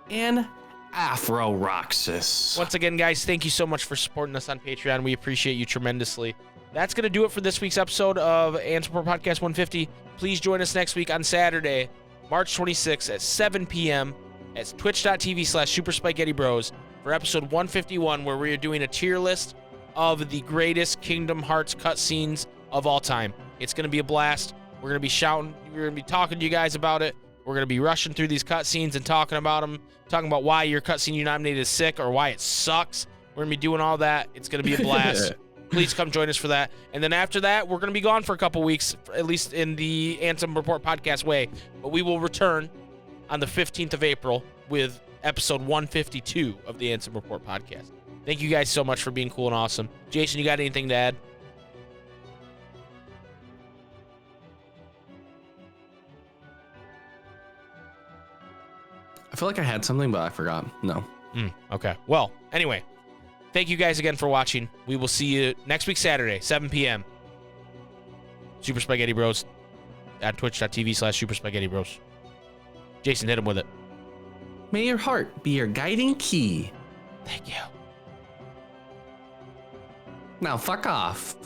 And Afro Roxas. Once again, guys, thank you so much for supporting us on Patreon. We appreciate you tremendously. That's going to do it for this week's episode of Ansem Report Podcast 150. Please join us next week on Saturday, March 26th at 7 p.m. at twitch.tv/Super SpikeGhetti Bros for episode 151, where we are doing a tier list of the greatest Kingdom Hearts cutscenes of all time. It's going to be a blast. We're going to be shouting. We're going to be talking to you guys about it. We're going to be rushing through these cutscenes and talking about them, talking about why your cutscene you nominated is sick or why it sucks. We're going to be doing all that. It's going to be a blast. Please come join us for that. And then after that, we're going to be gone for a couple weeks, at least in the Ansem Report podcast way. But we will return on the 15th of April with episode 152 of the Ansem Report podcast. Thank you guys so much for being cool and awesome. Jason, you got anything to add? I feel like I had something, but I forgot. No. Okay. Well, anyway, thank you guys again for watching. We will see you next week, Saturday, 7 p.m. Super SpikeGhetti Bros at twitch.tv/Super SpikeGhetti Bros. Jason, hit him with it. May your heart be your guiding key. Thank you. Now fuck off.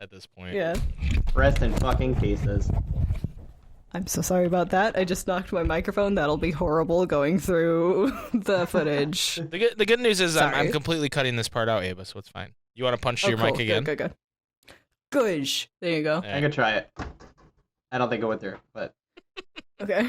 at this point. Yeah. Rest in fucking pieces. I'm so sorry about that. I just knocked my microphone. That'll be horrible going through the footage. The good news is I'm Sorry. completely cutting this part out, Aeba, so it's fine. You want to punch your mic again? Good. Goosh. There you go. I could try it. I don't think it went through, but Okay.